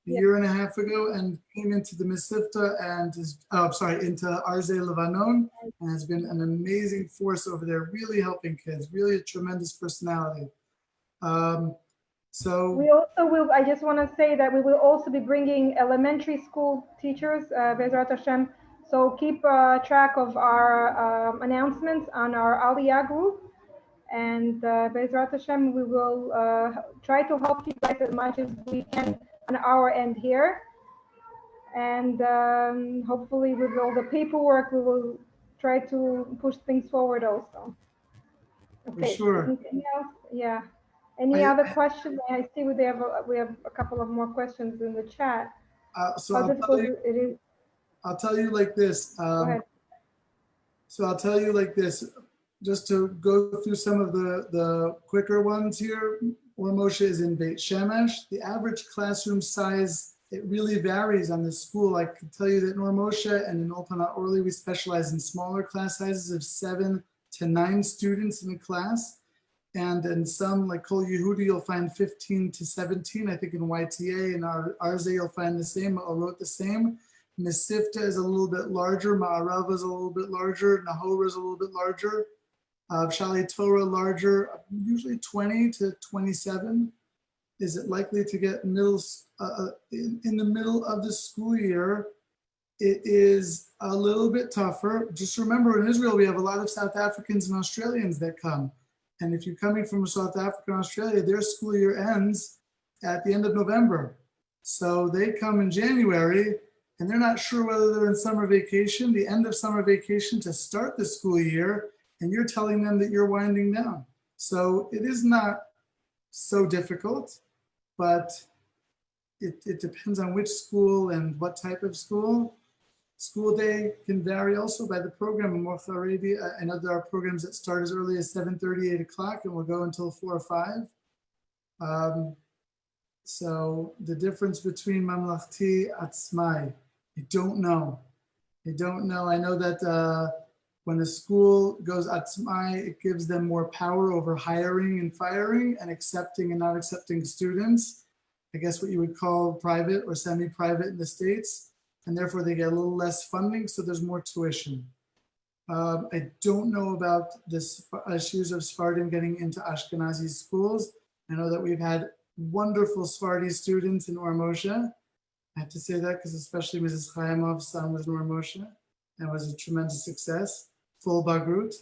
Speaker 2: a year and a half ago, and came into the Mesivta and into Arzei Levanon, and has been an amazing force over there, really helping kids, really a tremendous personality.
Speaker 1: We also will, I just want to say that we will also be bringing elementary school teachers, B'ezrat Hashem. So keep track of our announcements on our Aliyah group. And B'ezrat Hashem, we will try to help you guys as much as we can on our end here. And hopefully with all the paperwork, we will try to push things forward also. Okay.
Speaker 2: For sure.
Speaker 1: Anything else? Yeah. Any other questions? I see we have a couple of more questions in the chat.
Speaker 2: So
Speaker 1: How difficult it is.
Speaker 2: I'll tell you like this.
Speaker 1: Go ahead.
Speaker 2: So I'll tell you like this, just to go through some of the quicker ones here. Ohr Moshe is in Beit Shemesh. The average classroom size, it really varies on the school. I can tell you that in Ohr Moshe and in Ulpanat Orly, we specialize in smaller class sizes of 7 to 9 students in a class. And in some, like Kol Yehudi, you'll find 15 to 17. I think in YTA and Arzei, you'll find the same. Orot the same. Mesivta is a little bit larger. Ma'arava is a little bit larger. Nahora is a little bit larger. Shali Torah larger, usually 20 to 27. Is it likely to get in the middle of the school year? It is a little bit tougher. Just remember, in Israel, we have a lot of South Africans and Australians that come. And if you're coming from South Africa and Australia, their school year ends at the end of November. So they come in January and they're not sure whether they're in summer vacation, the end of summer vacation to start the school year, and you're telling them that you're winding down. So it is not so difficult, but it depends on which school and what type of school. School day can vary also by the program. In Mocha Arabia, I know there are programs that start as early as 7:30, 8 o'clock, and will go until 4 or 5. So the difference between Mamlachti Atzmai, I don't know. I know that when a school goes Atzmai, it gives them more power over hiring and firing and accepting and not accepting students. I guess what you would call private or semi-private in the States. And therefore they get a little less funding, so there's more tuition. I don't know about this issues of Sephardim getting into Ashkenazi schools. I know that we've had wonderful Sephardi students in Ohr Moshe. I have to say that because especially Mrs. Chaimov's son was in Ohr Moshe and was a tremendous success, full Bagrut.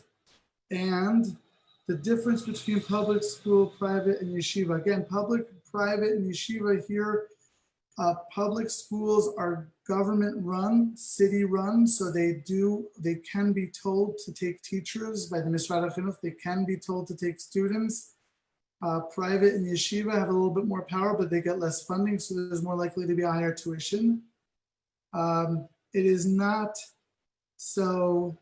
Speaker 2: And the difference between public school, private, and yeshiva. Again, public, private, and yeshiva here. Public schools are government run, city run, so they can be told to take teachers by the Mishrad HaChinuch, they can be told to take students. Private and yeshiva have a little bit more power, but they get less funding, so there's more likely to be a higher tuition. It is not so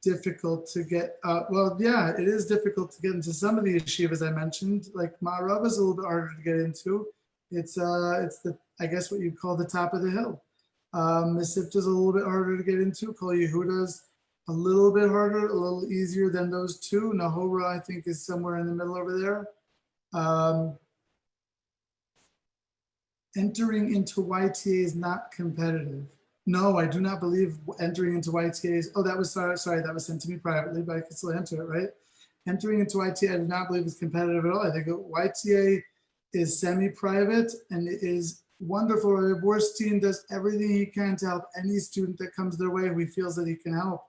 Speaker 2: difficult to get, well, yeah, it is difficult to get into some of the yeshivas I mentioned, like Ma'arav is a little bit harder to get into. It's the, I guess what you'd call the top of the hill. Mesivta is a little bit harder to get into. Kol Yehuda's a little bit harder, a little easier than those two. Nahora, I think, is somewhere in the middle over there. Entering into YTA is not competitive. No, I do not believe entering into YTA is, oh, that was, sorry, that was sent to me privately, but I can still enter it, right? Entering into YTA, I do not believe is competitive at all. I think YTA is semi-private and it is wonderful. Rabbi Borstien does everything he can to help any student that comes their way who he feels that he can help.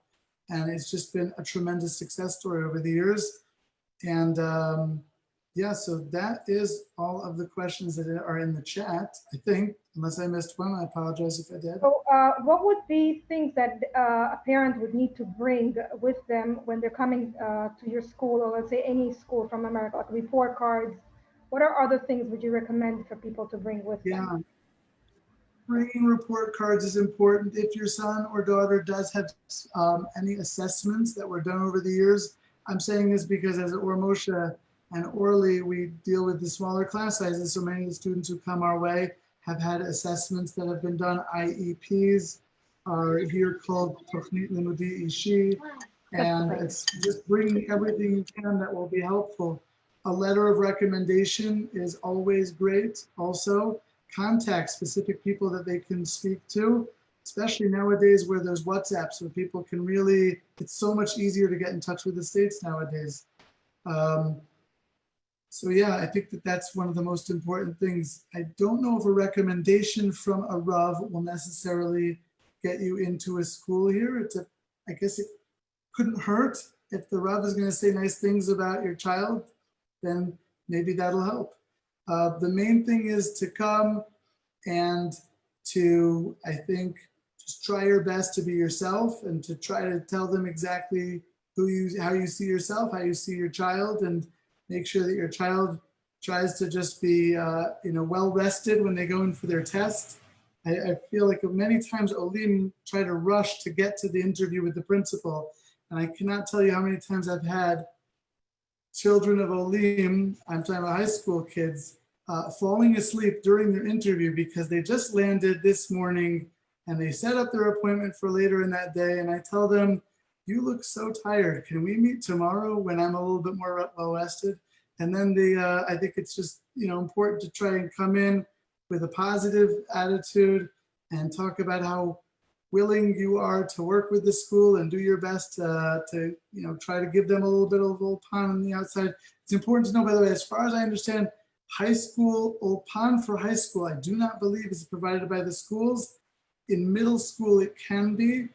Speaker 2: And it's just been a tremendous success story over the years. And yeah, so that is all of the questions that are in the chat, I think, unless I missed one. I apologize if I did.
Speaker 1: So what would be things that a parent would need to bring with them when they're coming to your school, or let's say any school from America, like report cards? What are other things would you recommend for people to bring with them?
Speaker 2: Yeah, bringing report cards is important. If your son or daughter does have any assessments that were done over the years, I'm saying this because as Ohr Moshe and Orly, we deal with the smaller class sizes. So many of the students who come our way have had assessments that have been done. IEPs are here called Tochnit Limudi Ishi. And it's just bringing everything you can that will be helpful. A letter of recommendation is always great. Also, contact specific people that they can speak to, especially nowadays where there's WhatsApp, so people can really, it's so much easier to get in touch with the states nowadays. So yeah, I think that that's one of the most important things. I don't know if a recommendation from a Rav will necessarily get you into a school here. I guess it couldn't hurt. If the Rav is going to say nice things about your child, then maybe that'll help. The main thing is to come and to, I think, just try your best to be yourself and to try to tell them exactly how you see yourself, how you see your child, and make sure that your child tries to just be well rested when they go in for their test. I feel like many times Olim try to rush to get to the interview with the principal, and I cannot tell you how many times I've had children of Olim, I'm talking about high school kids, falling asleep during their interview because they just landed this morning and they set up their appointment for later in that day, and I tell them, you look so tired. Can we meet tomorrow when I'm a little bit more well rested? And then I think it's just important to try and come in with a positive attitude and talk about how willing you are to work with the school and do your best to try to give them a little bit of ulpan on the outside. It's important to know, by the way, as far as I understand, high school ulpan for high school, I do not believe is provided by the schools. In middle school, it can be.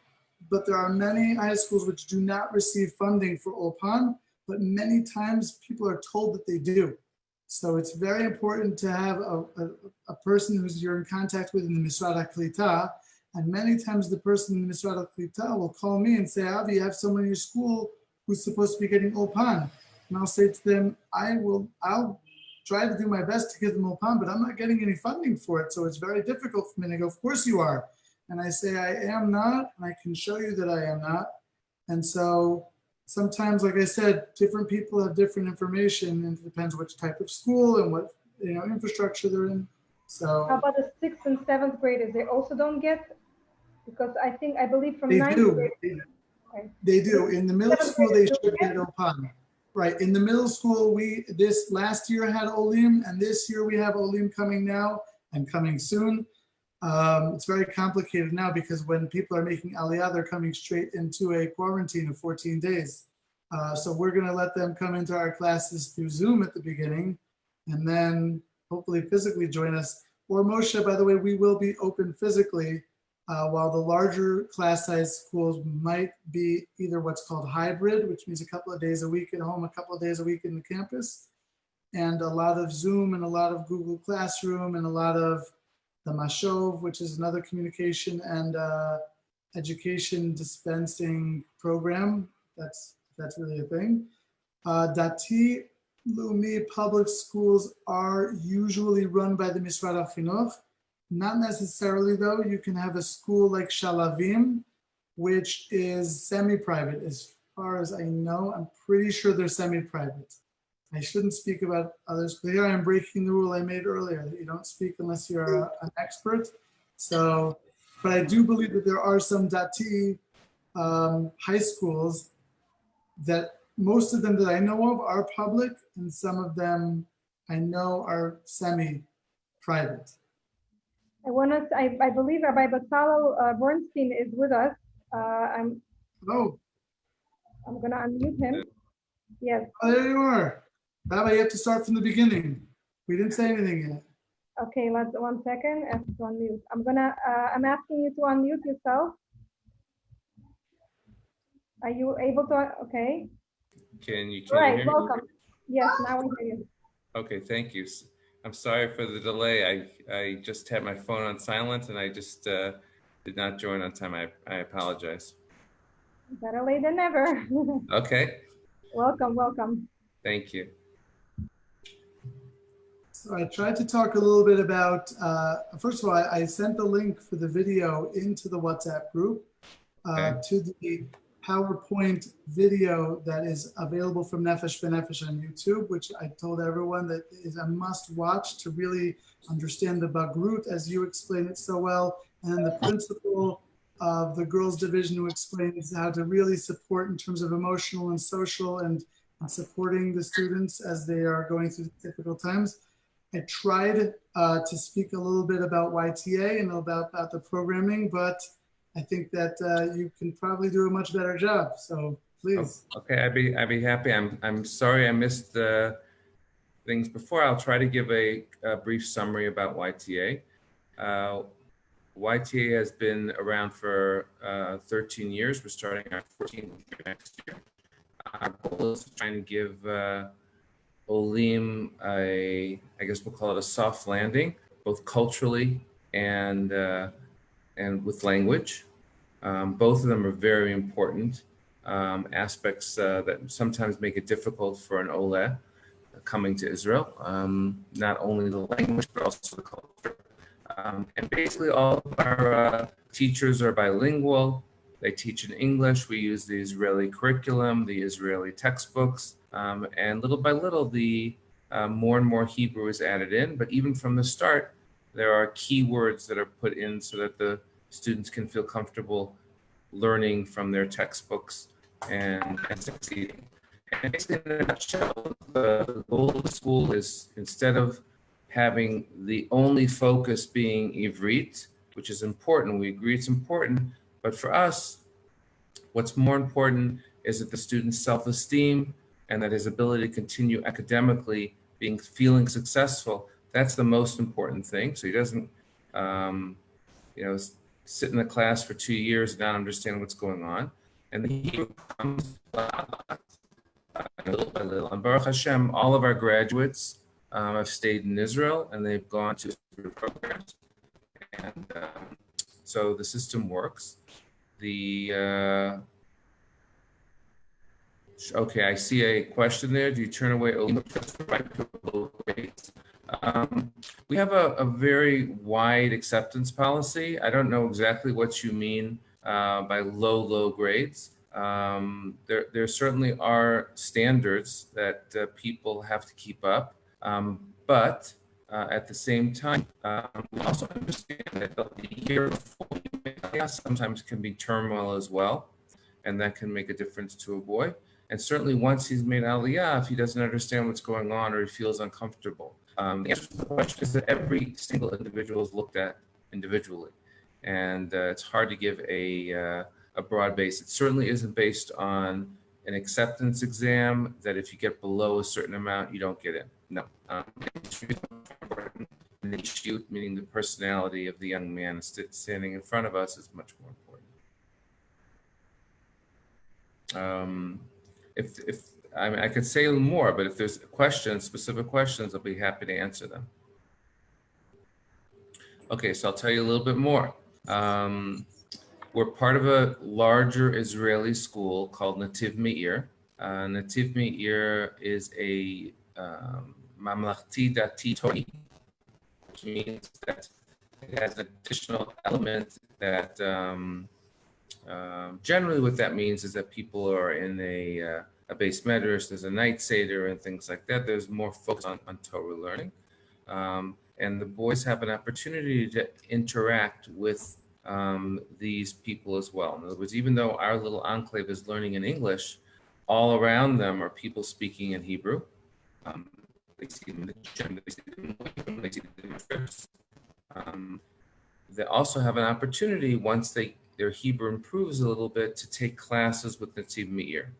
Speaker 2: But there are many high schools which do not receive funding for ulpan, but many times people are told that they do. So it's very important to have a person who's you're in contact with in the Misrad HaKlita, and many times the person in the Misrad HaKlita will call me and say, Avi, you have someone in your school who's supposed to be getting ulpan. And I'll say to them, I'll try to do my best to give them ulpan, but I'm not getting any funding for it. So it's very difficult for me. And they go, of course you are. And I say, I am not, and I can show you that I am not. And so sometimes, like I said, different people have different information, and it depends which type of school and what infrastructure they're in. So
Speaker 1: how about the 6th and 7th graders? They also don't get, because I believe from
Speaker 2: they
Speaker 1: 9th
Speaker 2: do.
Speaker 1: grade. Okay.
Speaker 2: They do. In the middle school, they should get ulpan. Right. In the middle school, this last year had Olim, and this year we have Olim coming now and coming soon. It's very complicated now because when people are making aliyah, they're coming straight into a quarantine of 14 days. So we're going to let them come into our classes through Zoom at the beginning and then hopefully physically join us. Ohr Moshe, by the way, we will be open physically while the larger class size schools might be either what's called hybrid, which means a couple of days a week at home, a couple of days a week in the campus, and a lot of Zoom and a lot of Google Classroom and a lot of the Mashov, which is another communication and education dispensing program. That's really a thing. Dati, Leumi public schools are usually run by the Misrad HaChinuch. Not necessarily though. You can have a school like Shalavim, which is semi-private. As far as I know, I'm pretty sure they're semi-private. I shouldn't speak about others. Here I am breaking the rule I made earlier that you don't speak unless you're an expert. So, but I do believe that there are some Dati high schools that most of them that I know of are public, and some of them I know are semi-private.
Speaker 1: I believe Rabbi Betzalel Borstien is with us. I'm
Speaker 2: Oh,
Speaker 1: gonna unmute him. Yes.
Speaker 2: oh, there you are. Rabbi, you have to start from the beginning. We didn't say anything yet.
Speaker 1: Okay, let's 1 second. I have to unmute. I'm asking you to unmute yourself. Are you able to? Okay.
Speaker 6: Can you
Speaker 1: Right.
Speaker 6: hear me?
Speaker 1: Welcome. Yes. Now we hear you.
Speaker 6: Okay, thank you. I'm sorry for the delay. I just had my phone on silent and I just did not join on time. I apologize.
Speaker 1: Better late than never.
Speaker 6: Okay,
Speaker 1: Welcome. Welcome.
Speaker 6: thank you.
Speaker 2: So I tried to talk a little bit about, first of all, I sent the link for the video into the WhatsApp group to the PowerPoint video that is available from Nefesh B'Nefesh on YouTube, which I told everyone that is a must watch to really understand the Bagrut as you explain it so well, and the principle of the girls division who explains how to really support in terms of emotional and social and supporting the students as they are going through difficult times. I tried to speak a little bit about YTA and about the programming, but I think that you can probably do a much better job. So please.
Speaker 6: Oh, okay, I'd be happy. I'm sorry I missed the things before. I'll try to give a brief summary about YTA. YTA has been around for 13 years. We're starting our 14th year next year. Our goal is trying to give Olim I guess we'll call it a soft landing, both culturally and with language. Both of them are very important aspects that sometimes make it difficult for an Ole coming to Israel. Not only the language, but also the culture. And basically all of our teachers are bilingual. They teach in English. We use the Israeli curriculum, the Israeli textbooks, and little by little, the more and more Hebrew is added in. But even from the start, there are key words that are put in so that the students can feel comfortable learning from their textbooks and succeeding. And basically, in a nutshell, the goal of the school is, instead of having the only focus being Ivrit, which is important, we agree it's important, but for us, what's more important is that the student's self-esteem and that his ability to continue academically feeling successful, that's the most important thing. So he doesn't, sit in the class for 2 years and not understand what's going on. And the Hebrew comes little by little. And Baruch Hashem, all of our graduates have stayed in Israel and they've gone to Israel programs. And so the system works. Okay, I see a question there. Do you turn away just the right to low grades? We have a very wide acceptance policy. I don't know exactly what you mean by low grades. There certainly are standards that people have to keep up, but at the same time, we also understand that the year before you make class sometimes can be turmoil as well, and that can make a difference to a boy. And certainly once he's made Aliyah, if he doesn't understand what's going on or he feels uncomfortable, the answer to the question is that every single individual is looked at individually. And it's hard to give a broad base. It certainly isn't based on an acceptance exam that if you get below a certain amount, you don't get in. No. The shoot, meaning the personality of the young man standing in front of us, is much more important. I could say a little more, but if there's questions, specific questions, I'll be happy to answer them. Okay, so I'll tell you a little bit more. We're part of a larger Israeli school called Nativ Meir. Nativ Meir is a Mamlachti Dati Tori, which means that it has an additional element that generally what that means is that people are in a base medrash, there's a night seder and things like that. There's more focus on Torah learning. And the boys have an opportunity to interact with these people as well. In other words, even though our little enclave is learning in English, all around them are people speaking in Hebrew. They see them in the gym, they see them in they see them in trips. They also have an opportunity once their Hebrew improves a little bit to take classes with Netziv Meir.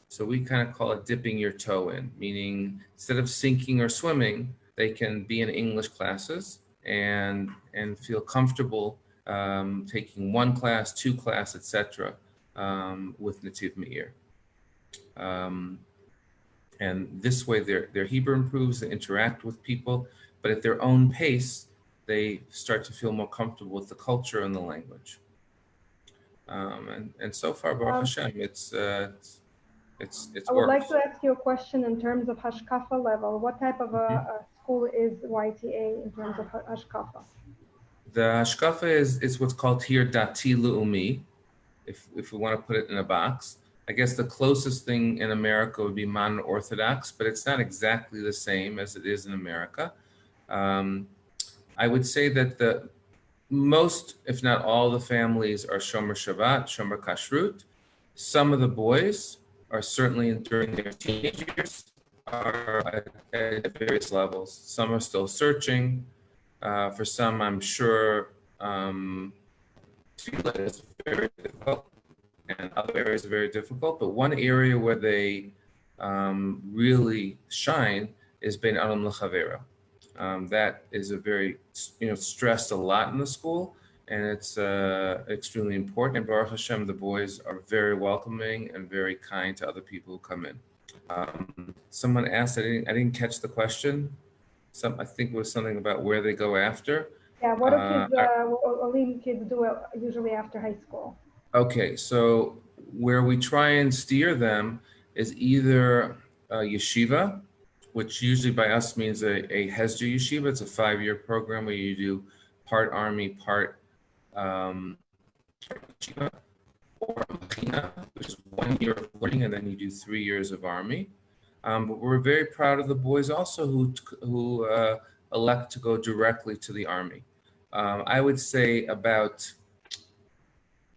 Speaker 6: So we kind of call it dipping your toe in, meaning instead of sinking or swimming, they can be in English classes and feel comfortable taking one class, two class, etc. With Netziv Meir. And this way their Hebrew improves, they interact with people, but at their own pace, they start to feel more comfortable with the culture and the language. And so far, Baruch Hashem, it's
Speaker 1: I would like to ask you a question in terms of hashkafa level. What type of a school is YTA in terms of hashkafa?
Speaker 6: The hashkafa is what's called here Dati Le'umi, if we want to put it in a box. I guess the closest thing in America would be modern Orthodox, but it's not exactly the same as it is in America. I would say that the most, if not all, the families are Shomer Shabbat, Shomer Kashrut. Some of the boys are certainly during their teenage years are at various levels. Some are still searching. For some, I'm sure Tefillah is very difficult, and other areas are very difficult. But one area where they really shine is Bein Adam L'Chavera. That is a very, stressed a lot in the school, and it's extremely important. And Baruch Hashem, the boys are very welcoming and very kind to other people who come in. Someone asked, I didn't catch the question. I think it was something about where they go after.
Speaker 1: Yeah, what do Olim kids do usually after high school?
Speaker 6: Okay, so where we try and steer them is either yeshiva, which usually by us means a Hesder yeshiva. It's a 5-year program where you do part army, part yeshiva, or machina, which is 1 year of learning, and then you do 3 years of army. But we're very proud of the boys also who elect to go directly to the army. I would say about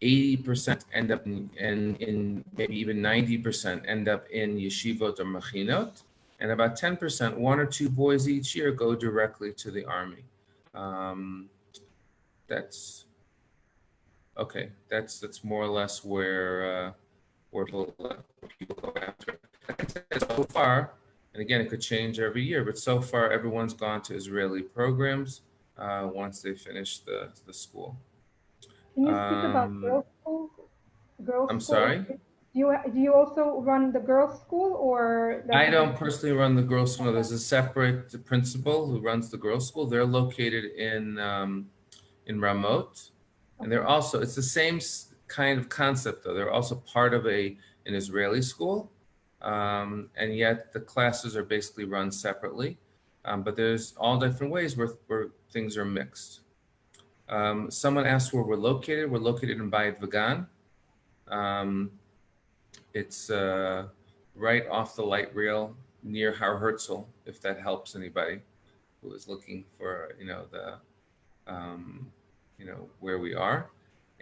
Speaker 6: 80% end up in maybe even 90% end up in yeshivot or machinot, and about 10%, 1 or 2 boys each year, go directly to the army. That's okay. That's more or less where people go after. So far, and again, it could change every year, but so far everyone's gone to Israeli programs once they finish the school.
Speaker 1: Can you speak about girls' school?
Speaker 6: I'm sorry?
Speaker 1: Do you also run the girls' school, or?
Speaker 6: I don't personally run the girls' school. There's a separate principal who runs the girls' school. They're located in Ramot, and they're also, it's the same kind of concept though. They're also part of an Israeli school, and yet the classes are basically run separately. But there's all different ways where things are mixed. Someone asked where we're located. We're located in Bayit Vagan. It's right off the light rail near Har Herzl, if that helps anybody who is looking for, where we are.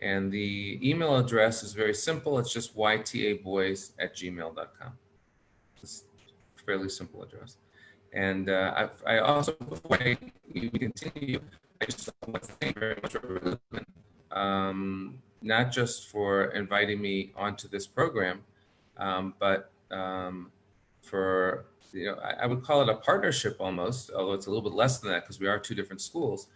Speaker 6: And the email address is very simple. It's just ytaboys@gmail.com. It's a fairly simple address. And I also, before we continue, I just want to thank very much Rabbi Lipman, not just for inviting me onto this program, but for, I would call it a partnership almost, although it's a little bit less than that because we are 2 different schools,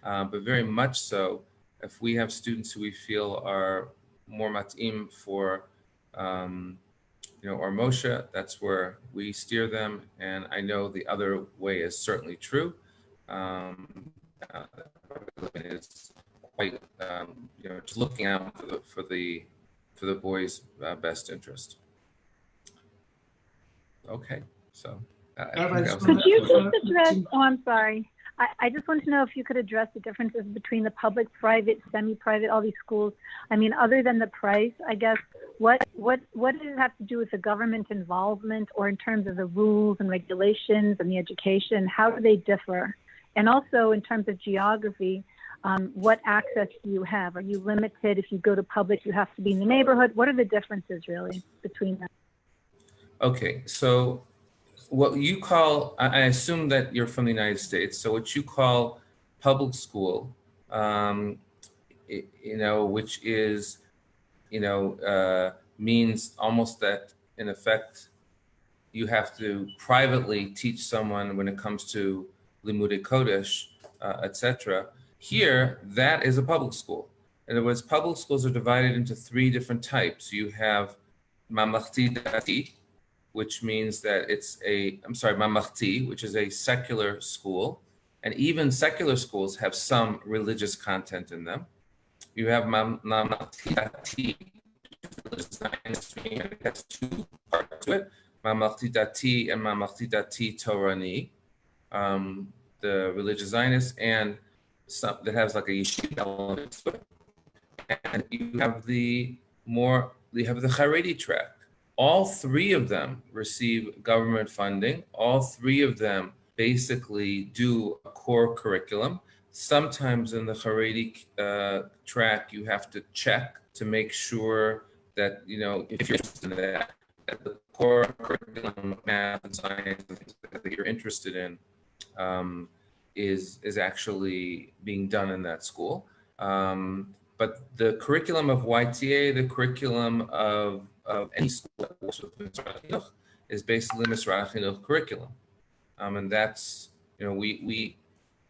Speaker 6: but very much so. If we have students who we feel are more mat'im for, Ohr Moshe, that's where we steer them. And I know the other way is certainly true. It's quite, just looking out for the boys' best interest. Okay, so
Speaker 2: Rabbi,
Speaker 6: that was
Speaker 5: Could you
Speaker 2: Uh,
Speaker 5: just address, oh, I'm sorry. I just want to know if you could address the differences between the public, private, semi-private, all these schools. I mean, other than the price, I guess, what does it have to do with the government involvement or in terms of the rules and regulations and the education? How do they differ? And also in terms of geography, what access do you have? Are you limited? If you go to public, you have to be in the neighborhood. What are the differences really between them?
Speaker 6: Okay, so what you call, I assume that you're from the United States, so what you call public school, which is, means almost that in effect, you have to privately teach someone when it comes to Limudei Kodesh, etc. Here, that is a public school. In other words, public schools are divided into three different types. You have Mamlechti Dati, which means that Mamlechti, which is a secular school. And even secular schools have some religious content in them. You have Mamlechti Dati, which is mainstream, and it has two parts to it. Mamlechti Dati and Mamlechti Dati Torani, the religious Zionist, and some that has like a yeshiva element to it. And you have the Haredi track. All three of them receive government funding. All three of them basically do a core curriculum. Sometimes in the Haredi track, you have to check to make sure that, if you're interested in that the core curriculum of math and science and things that you're interested in is actually being done in that school. But the curriculum of YTA, the curriculum of any school that works with Misrach Chinuch is basically Misrach Chinuch curriculum. And that's, we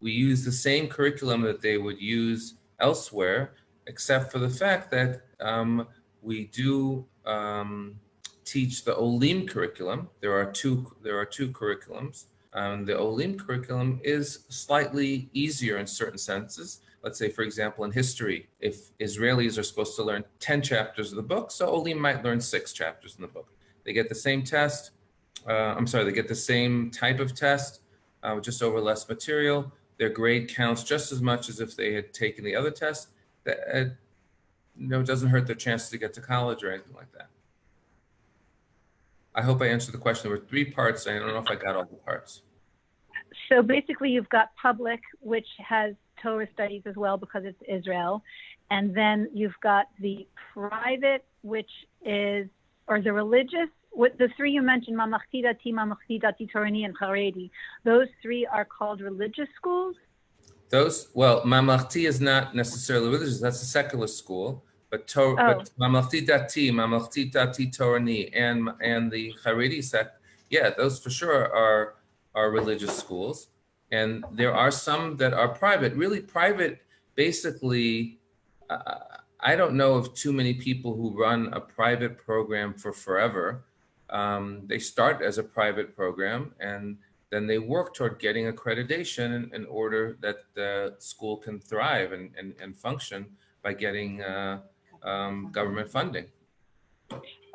Speaker 6: use the same curriculum that they would use elsewhere, except for the fact that we do teach the Olim curriculum. There are two curriculums. The Olim curriculum is slightly easier in certain senses. Let's say, for example, in history, if Israelis are supposed to learn 10 chapters of the book, so Olim might learn 6 chapters in the book. They get the same test. They get the same type of test, just over less material. Their grade counts just as much as if they had taken the other test. That it doesn't hurt their chances to get to college or anything like that. I hope I answered the question. There were 3 parts. I don't know if I got all the parts.
Speaker 5: So basically you've got public, which has Torah studies as well because it's Israel. And then you've got the private, which is, or the religious, with the 3 you mentioned, Mamlechti Dati, Torani, and Haredi. Those 3 are called religious schools?
Speaker 6: Mamlechti is not necessarily religious. That's a secular school. But Mamlechti Dati, Torani, and the Haredi sect, yeah, those for sure are religious schools. And there are some that are private. Really private, basically, I don't know of too many people who run a private program for forever. They start as a private program and then they work toward getting accreditation in order that the school can thrive and function by getting government funding.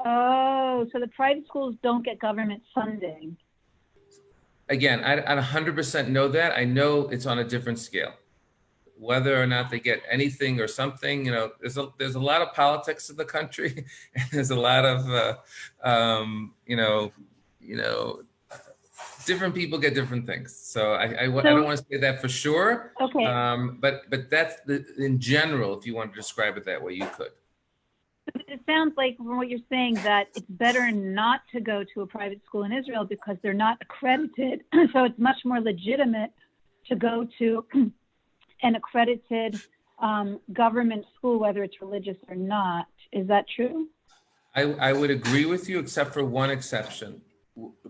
Speaker 5: Oh, so the private schools don't get government funding.
Speaker 6: Again, I 100% know that. I know it's on a different scale. Whether or not they get anything or something, there's a lot of politics in the country, and there's a lot of, different people get different things. So I don't want to say that for sure.
Speaker 5: Okay.
Speaker 6: But that's in general, if you want to describe it that way, you could.
Speaker 5: It sounds like from what you're saying that it's better not to go to a private school in Israel because they're not accredited. So it's much more legitimate to go to an accredited government school, whether it's religious or not. Is that true?
Speaker 6: I would agree with you, except for one exception.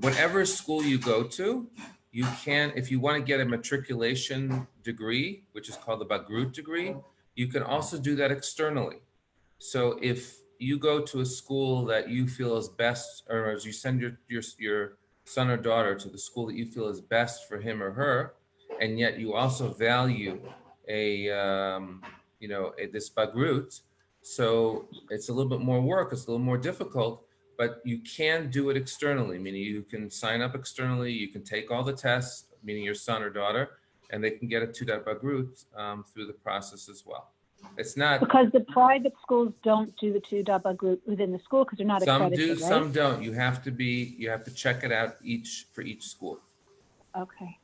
Speaker 6: Whatever school you go to, you can, if you want to get a matriculation degree, which is called the Bagrut degree, you can also do that externally. So if you go to a school that you feel is best, or as you send your son or daughter to the school that you feel is best for him or her, and yet you also value this Bagrut, so it's a little bit more work, it's a little more difficult, but you can do it externally, meaning you can sign up externally, you can take all the tests, meaning your son or daughter, and they can get a 2 bagrut through the process as well. It's not.
Speaker 5: Because the private schools don't do the 2 bagrut within the school because they're not
Speaker 6: Some
Speaker 5: accredited,
Speaker 6: do,
Speaker 5: right?
Speaker 6: some don't. You have to check it out for each school.
Speaker 5: Okay.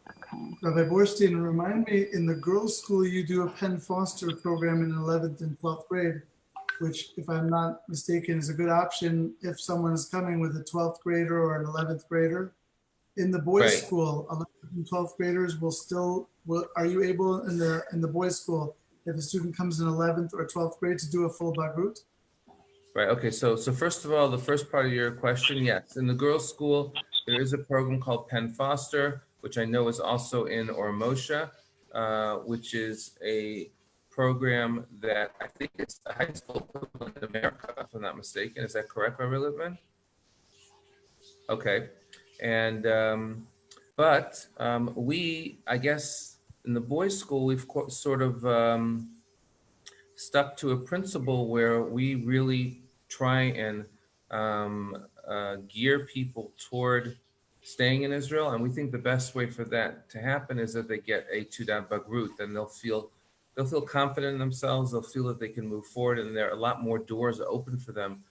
Speaker 5: Okay.
Speaker 2: Rabbi Borstien, remind me, in the girls' school, you do a Penn Foster program in 11th and 12th grade, which, if I'm not mistaken, is a good option if someone is coming with a 12th grader or an 11th grader. In the boys'
Speaker 6: Right.
Speaker 2: school, 11th and 12th graders are you able in the boys' school, if a student comes in 11th or 12th grade, to do a full bagrut?
Speaker 6: Right. Okay. So first of all, the first part of your question, yes. In the girls' school, there is a program called Penn Foster, which I know is also in Ohr Moshe, which is a program that I think it's a high school equivalent in America, if I'm not mistaken. Is that correct, Rabbi Lipman? Okay. And but we, I guess, in the boys' school, we've sort of stuck to a principle where we really try and gear people toward staying in Israel. And we think the best way for that to happen is that they get a 2 bagrut, and they'll feel confident in themselves. They'll feel that they can move forward, and there are a lot more doors open for them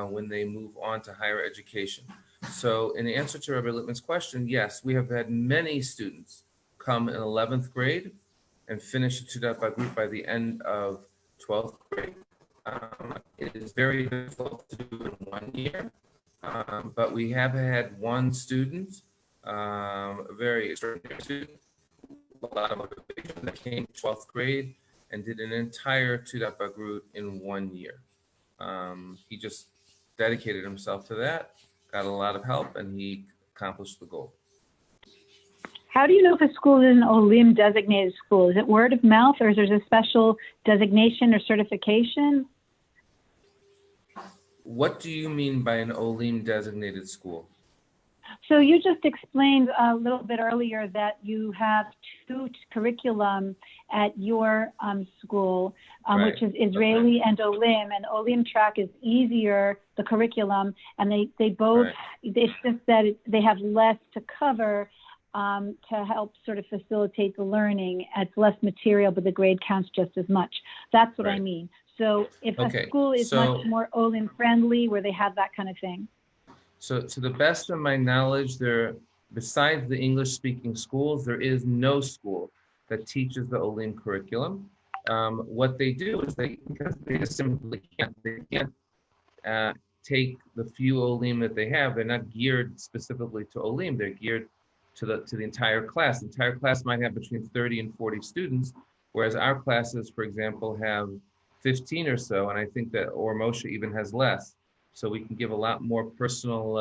Speaker 6: when they move on to higher education. So in answer to Rabbi Lippman's question, yes, we have had many students come in 11th grade and finish a 2 bagrut by the end of 12th grade. It is very difficult to do in 1 year, but we have had one student, a very extraordinary student, a lot of motivation, that came 12th grade and did an entire 2 bagrut in 1 year. He just dedicated himself to that, got a lot of help, and he accomplished the goal.
Speaker 5: How do you know if a school is an Olim designated school? Is it word of mouth, or is there a special designation or certification?
Speaker 6: What do you mean by an Olim designated school?
Speaker 5: So you just explained a little bit earlier that you have 2 curriculum at your school,
Speaker 6: Right.
Speaker 5: which is Israeli and Olim track is easier, the curriculum, and they both,
Speaker 6: Right.
Speaker 5: it's just that they have less to cover to help sort of facilitate the learning. It's less material, but the grade counts just as much. That's what I
Speaker 6: Right.
Speaker 5: mean. So if
Speaker 6: Okay,
Speaker 5: a school is
Speaker 6: so-
Speaker 5: much more Olim friendly, where they have that kind of thing.
Speaker 6: So to the best of my knowledge, besides the English-speaking schools, there is no school that teaches the Olim curriculum. What they do is because they just simply can't, take the few Olim that they have. They're not geared specifically to Olim. They're geared to the entire class. The entire class might have between 30 and 40 students, whereas our classes, for example, have 15 or so, and I think that Ohr Moshe even has less. So we can give a lot more personal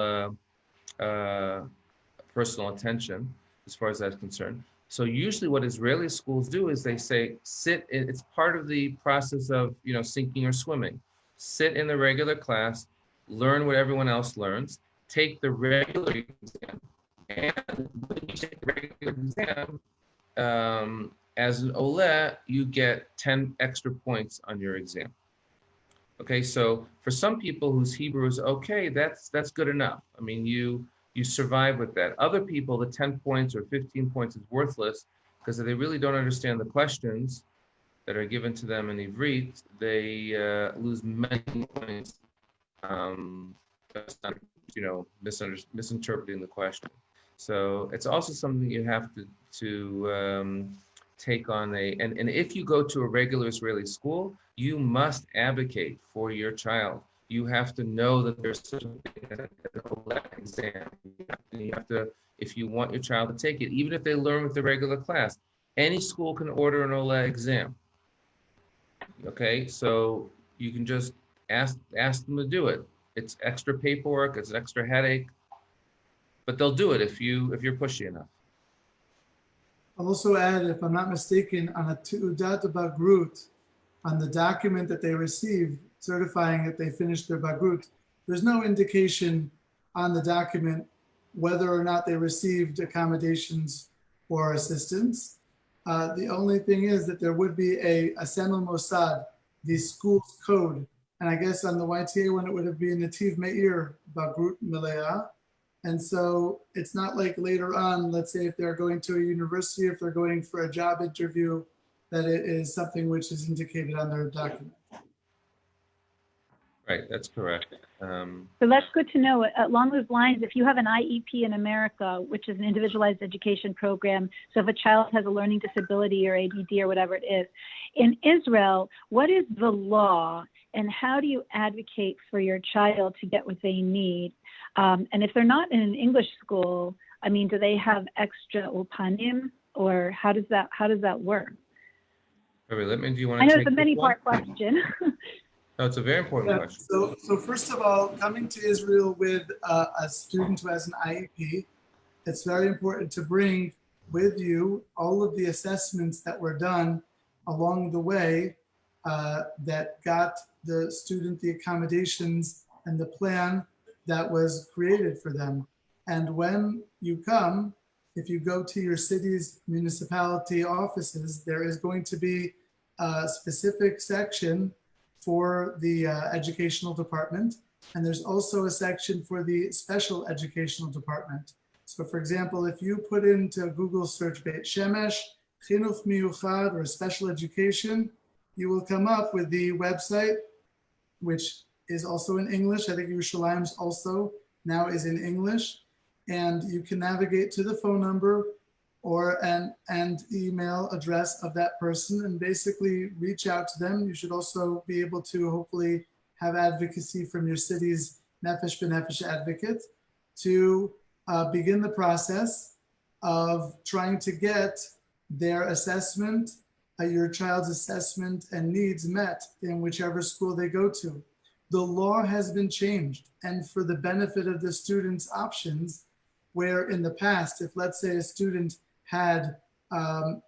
Speaker 6: attention as far as that's concerned. So usually what Israeli schools do is they say, it's part of the process of, sinking or swimming. Sit in the regular class, learn what everyone else learns, take the regular exam, and when you take the regular exam, as an Ole, you get 10 extra points on your exam. Okay, so for some people whose Hebrew is okay, that's good enough. I mean, you survive with that. Other people, the 10 points or 15 points is worthless because they really don't understand the questions that are given to them in Ivrit. They lose many points, misinterpreting the question. So it's also something you have to take on and if you go to a regular Israeli school, you must advocate for your child. You have to know that there's such a thing as an OLED exam. You have to, if you want your child to take it, even if they learn with the regular class, any school can order an OLED exam. Okay, so you can just ask them to do it. It's extra paperwork, it's an extra headache, but they'll do it if you're pushy enough.
Speaker 2: I'll also add, if I'm not mistaken, on a Teudat Bagrut, on the document that they receive certifying that they finished their Bagrut, there's no indication on the document whether or not they received accommodations or assistance. The only thing is that there would be a Semel Mossad the school's code. And I guess on the YTA one, it would have been Nativ Meir Bagrut Milea. And so it's not like later on, let's say if they're going to a university, if they're going for a job interview, that it is something which is indicated on their document.
Speaker 6: Right, that's correct.
Speaker 5: So that's good to know. Along those lines, if you have an IEP in America, which is an individualized education program, so if a child has a learning disability or ADD or whatever it is, in Israel, what is the law and how do you advocate for your child to get what they need? And if they're not in an English school, I mean, do they have extra ulpanim or how does that work?
Speaker 6: Rabbi Lipman, do you want to
Speaker 5: I know
Speaker 6: take
Speaker 5: it's a
Speaker 6: this one?
Speaker 5: many-part question.
Speaker 6: No, it's a very important question.
Speaker 2: So first of all, coming to Israel with a student who has an IEP, it's very important to bring with you all of the assessments that were done along the way that got the student the accommodations and the plan that was created for them. And when you come, if you go to your city's municipality offices, there is going to be a specific section for the educational department. And there's also a section for the special educational department. So for example, if you put into Google search Beit Shemesh, Chinuch Miyuchad, or special education, you will come up with the website, which is also in English. I think Yerushalayim's also now is in English. And you can navigate to the phone number or and email address of that person and basically reach out to them. You should also be able to hopefully have advocacy from your city's Nefesh B'Nefesh advocate to begin the process of trying to get their assessment, your child's assessment and needs met in whichever school they go to. The law has been changed, and for the benefit of the students' options, where in the past, if let's say a student had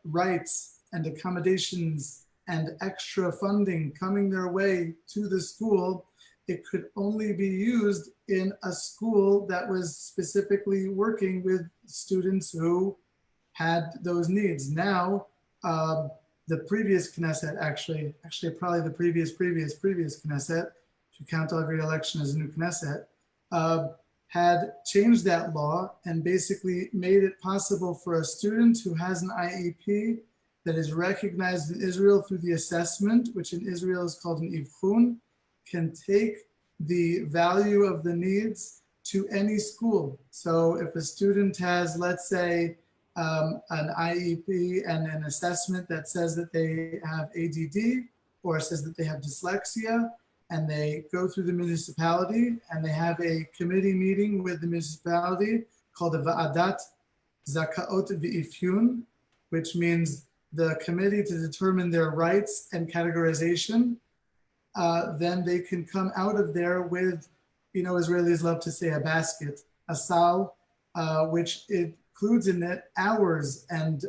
Speaker 2: rights and accommodations and extra funding coming their way to the school, it could only be used in a school that was specifically working with students who had those needs. Now, the previous Knesset, actually probably the previous Knesset, if you count every election as a new Knesset, had changed that law and basically made it possible for a student who has an IEP that is recognized in Israel through the assessment, which in Israel is called an ivchun, can take the value of the needs to any school. So if a student has, let's say, an IEP and an assessment that says that they have ADD or says that they have dyslexia, and they go through the municipality and they have a committee meeting with the municipality called the Va'adat Zakaot V'Ifyun, which means the committee to determine their rights and categorization, then they can come out of there with, you know, Israelis love to say a basket, a sal, which includes in it hours and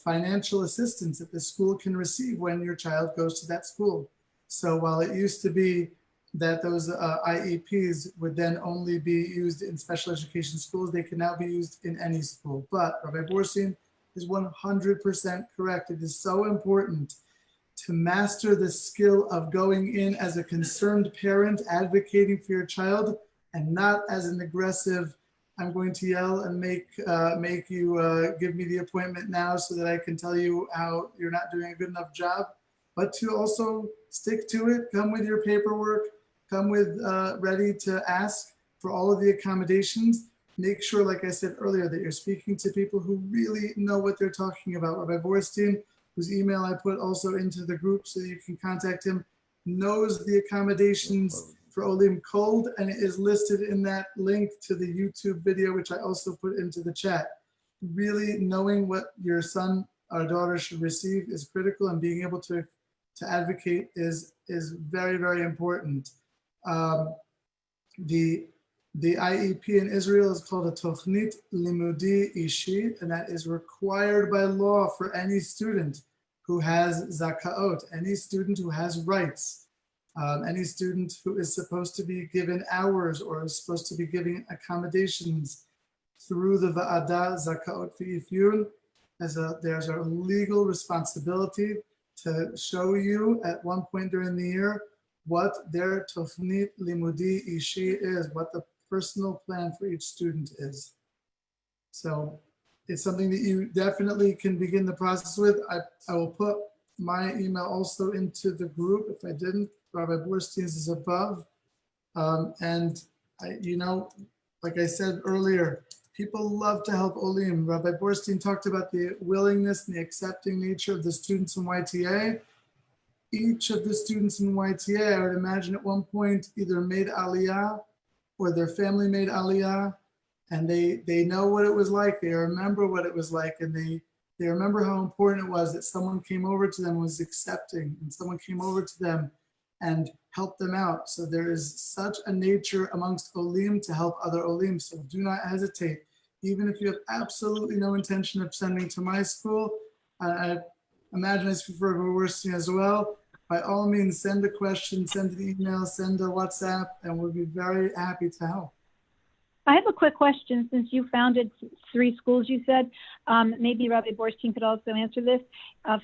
Speaker 2: financial assistance that the school can receive when your child goes to that school. So while it used to be that those IEPs would then only be used in special education schools, they can now be used in any school. But Rabbi Borstien is 100% correct. It is so important to master the skill of going in as a concerned parent, advocating for your child, and not as an aggressive, I'm going to yell and make you give me the appointment now so that I can tell you how you're not doing a good enough job. But to also stick to it, come with your paperwork, come with ready to ask for all of the accommodations. Make sure, like I said earlier, that you're speaking to people who really know what they're talking about. Rabbi Borstien, whose email I put also into the group so you can contact him, knows the accommodations for Olim Cold, and it is listed in that link to the YouTube video, which I also put into the chat. Really knowing what your son or daughter should receive is critical, and being able to advocate is very, very important. The IEP in Israel is called a Tochnit Limudi Ishi, and that is required by law for any student who has zakaot, any student who has rights, any student who is supposed to be given hours or is supposed to be giving accommodations through the Va'ada Zakaot V'Ifyun. There's a legal responsibility to show you at one point during the year what their Tochnit Limudi Ishi is, what the personal plan for each student is. So it's something that you definitely can begin the process with. I will put my email also into the group. If I didn't, Rabbi Borstien's is above. And like I said earlier, people love to help Olim. Rabbi Borstien talked about the willingness and the accepting nature of the students in YTA. Each of the students in YTA, I would imagine at one point either made Aliyah or their family made Aliyah, and they know what it was like. They remember what it was like, and they remember how important it was that someone came over to them, was accepting, and someone came over to them and helped them out. So there is such a nature amongst Olim to help other Olim. So do not hesitate. Even if you have absolutely no intention of sending to my school, I imagine I speak for Rabbi Borstien as well. By all means, send a question, send an email, send a WhatsApp, and we'll be very happy to help.
Speaker 5: I have a quick question. Since you founded 3 schools, you said, maybe Rabbi Borstien could also answer this.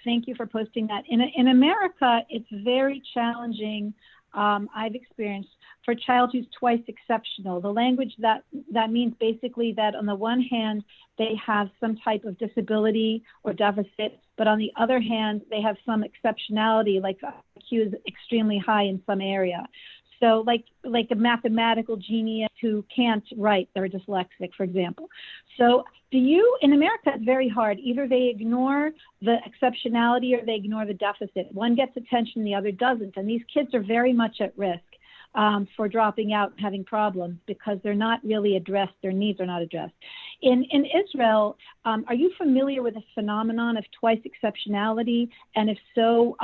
Speaker 5: Thank you for posting that. In America, it's very challenging, I've experienced, for a child who's twice exceptional. The language that means basically that on the one hand, they have some type of disability or deficit, but on the other hand, they have some exceptionality, like IQ is extremely high in some area. So like a mathematical genius who can't write, they're dyslexic, for example. So in America, it's very hard. Either they ignore the exceptionality or they ignore the deficit. One gets attention, the other doesn't. And these kids are very much at risk for dropping out and having problems because they're not really addressed, their needs are not addressed. In Israel, are you familiar with this phenomenon of twice exceptionality? And if so,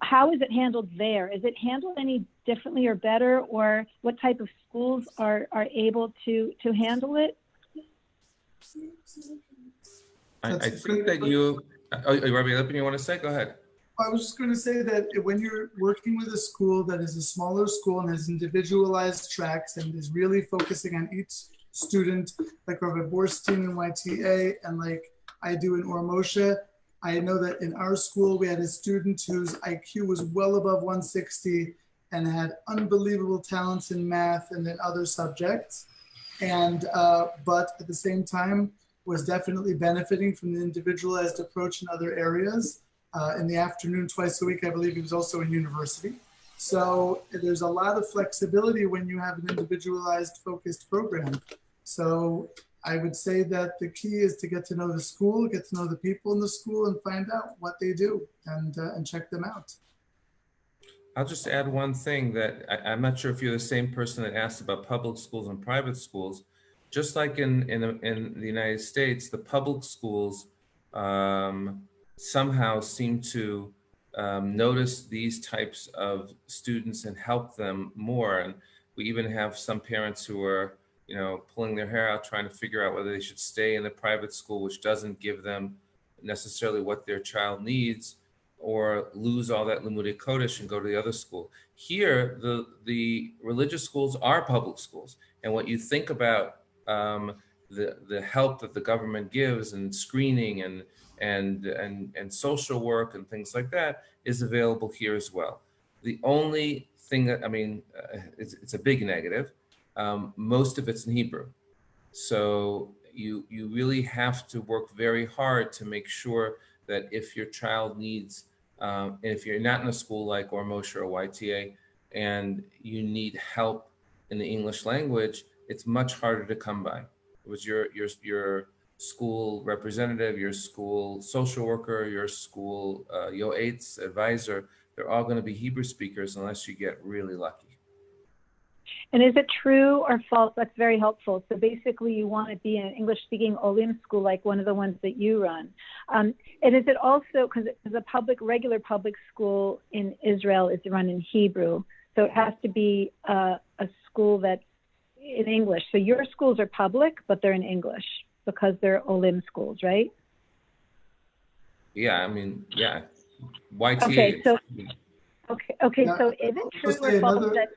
Speaker 5: how is it handled there? Is it handled any differently or better, or what type of schools are able to handle it?
Speaker 6: I think that Rabbi Lipman, you want to say? Go ahead.
Speaker 2: I was just going to say that when you're working with a school that is a smaller school and has individualized tracks and is really focusing on each student, like Rabbi Borstien in YTA and like I do in Ohr Moshe, I know that in our school we had a student whose IQ was well above 160 and had unbelievable talents in math and in other subjects, and but at the same time was definitely benefiting from the individualized approach in other areas. In the afternoon, twice a week, I believe he was also in university. So there's a lot of flexibility when you have an individualized, focused program. So I would say that the key is to get to know the school, get to know the people in the school, and find out what they do and check them out.
Speaker 6: I'll just add one thing that I'm not sure if you're the same person that asked about public schools and private schools. Just like in the United States, the public schools somehow seem to notice these types of students and help them more. And we even have some parents who are, pulling their hair out trying to figure out whether they should stay in the private school, which doesn't give them necessarily what their child needs, or lose all that Limudei Kodesh and go to the other school. Here, the religious schools are public schools. And what you think about the help that the government gives and screening and social work and things like that is available here as well. The only thing that, it's a big negative. Most of it's in Hebrew. So you really have to work very hard to make sure that if your child needs, and if you're not in a school like Ohr Moshe or YTA and you need help in the English language, it's much harder to come by. It was your school representative, your school social worker, your school yoetz advisor, they're all going to be Hebrew speakers unless you get really lucky.
Speaker 5: And is it true or false? That's very helpful. So basically you want to be in an English-speaking Olim school like one of the ones that you run. And is it also, because a regular public school in Israel is run in Hebrew, so it has to be a school that's in English. So your schools are public, but they're in English because they're Olim schools, right?
Speaker 6: Yeah, YTA.
Speaker 5: Okay, so
Speaker 2: Yeah,
Speaker 5: so is it true or false that?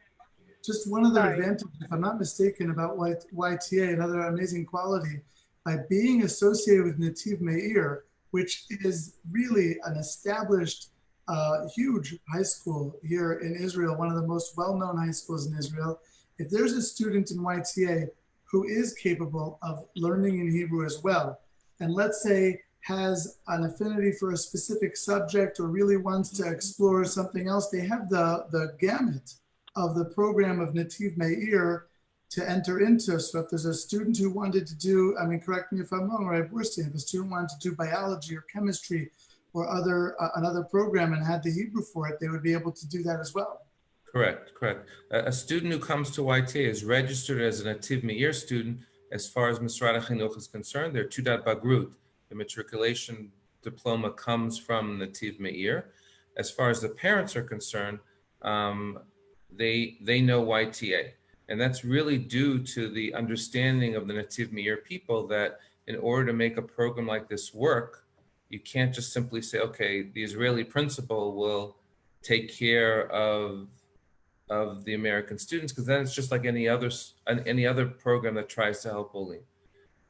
Speaker 2: Just one other advantage, if I'm not mistaken, about YTA, another amazing quality, by being associated with Nativ Meir, which is really an established a huge high school here in Israel, one of the most well-known high schools in Israel, if there's a student in YTA who is capable of learning in Hebrew as well, and let's say has an affinity for a specific subject or really wants to explore something else, they have the gamut of the program of Nativ Meir to enter into. So if there's a student who wanted to do, I mean, correct me if I'm wrong, Rabbi Borstien, if a student wanted to do biology or chemistry or another program and had the Hebrew for it, they would be able to do that as well.
Speaker 6: Correct. A student who comes to YTA is registered as a Nativ Meir student as far as Misrad HaChinuch is concerned. They're Tudat Bagrut. The matriculation diploma comes from Nativ Meir. As far as the parents are concerned, they know YTA. And that's really due to the understanding of the Nativ Meir people that in order to make a program like this work, you can't just simply say, okay, the Israeli principal will take care of the American students, because then it's just like any other program that tries to help bullying.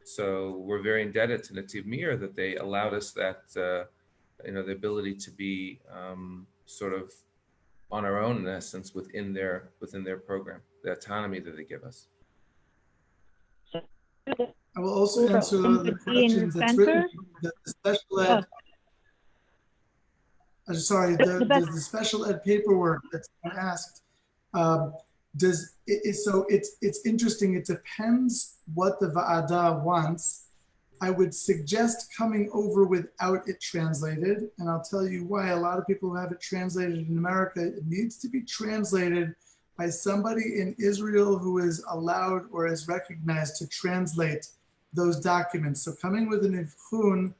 Speaker 6: So we're very indebted to Nativ Meir that they allowed us that, the ability to be sort of on our own in essence within their program, the autonomy that they give us.
Speaker 2: I will also answer the questions that's written. The special ed. The special ed paperwork that's asked. It's interesting. It depends what the Va'ada wants. I would suggest coming over without it translated, and I'll tell you why. A lot of people who have it translated in America, it needs to be translated by somebody in Israel who is allowed or is recognized to translate those documents. So coming with an ivchun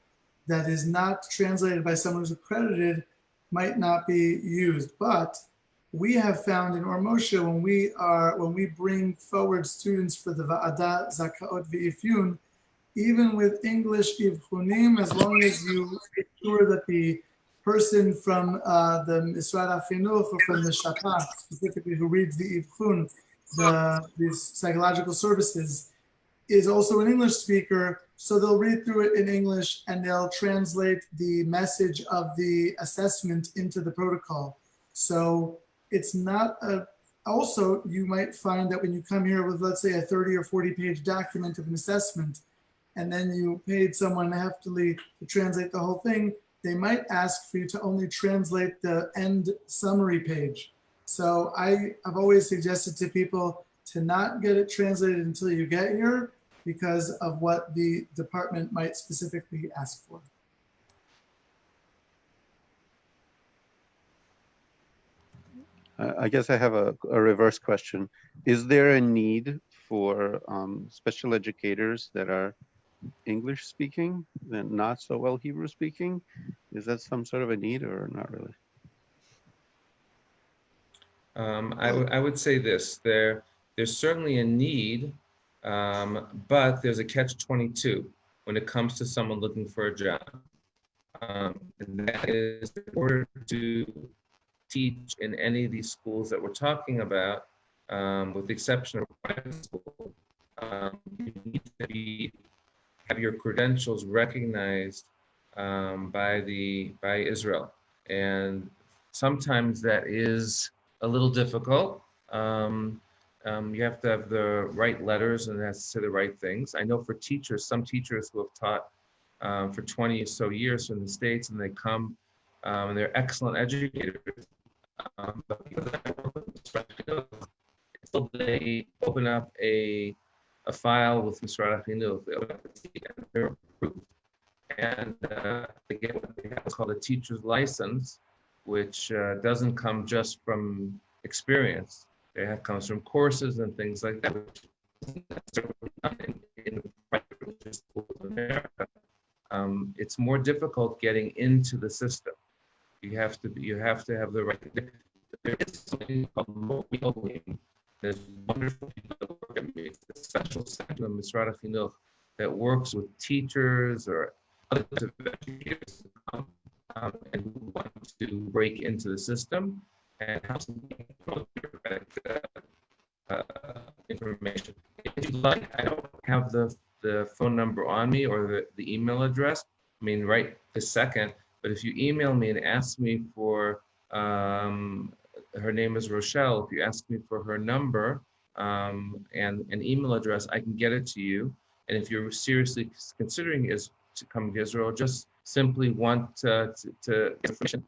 Speaker 2: that is not translated by someone who's accredited might not be used. But we have found in Ohr Moshe, when we bring forward students for the Va'ada Zakaot V'Ifyun, even with English ivchunim, as long as you make sure that the person from the Misrad HaChinuch or from the Shapat, specifically who reads the ivchun, these psychological services, is also an English speaker, so they'll read through it in English and they'll translate the message of the assessment into the protocol. So it's not also, you might find that when you come here with, let's say, a 30 or 40 page document of an assessment, and then you paid someone heftily to translate the whole thing, they might ask for you to only translate the end summary page. So I've always suggested to people to not get it translated until you get here because of what the department might specifically ask for.
Speaker 4: I guess I have a reverse question. Is there a need for special educators that are English speaking and not so well Hebrew speaking? Is that some sort of a need or not really?
Speaker 6: I would say this, there's certainly a need, but there's a catch-22 when it comes to someone looking for a job. And that is, in order to teach in any of these schools that we're talking about, with the exception of private school, you need to have your credentials recognized by Israel, and sometimes that is a little difficult. You have to have the right letters and it has to say the right things. I know for teachers, some teachers who have taught for 20 or so years from the States, and they come and they're excellent educators. But because I work with instructors, until they open up a file with Misrad HaChinuch, they open up a seat and they're approved. And they get what they have called a teacher's license, which doesn't come just from experience. It comes from courses and things like that, which isn't necessarily done in private religious schools in America. It's more difficult getting into the system. You have to have the right. There is something called modeling. There's wonderful people that work at me. It's a special section of Misrad HaChinuch that works with teachers or other types of educators and who want to break into the system and have some information. If you'd like, I don't have the phone number on me or the email address. I mean, right this second, But if you email me and ask me for, her name is Rochelle, if you ask me for her number and an email address, I can get it to you. And if you're seriously considering is to come to Israel, just simply want to get information,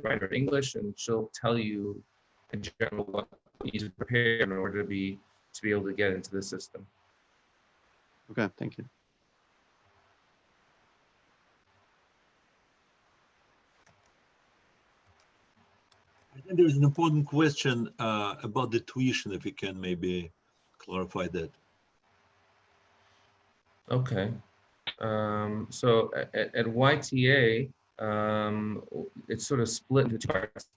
Speaker 6: write her in English, and she'll tell you in general what you need to prepare in order to be able to get into the system.
Speaker 4: Okay, thank you.
Speaker 7: I think there's an important question about the tuition, if you can maybe clarify that.
Speaker 6: Okay. So at YTA, it's sort of split into two parts.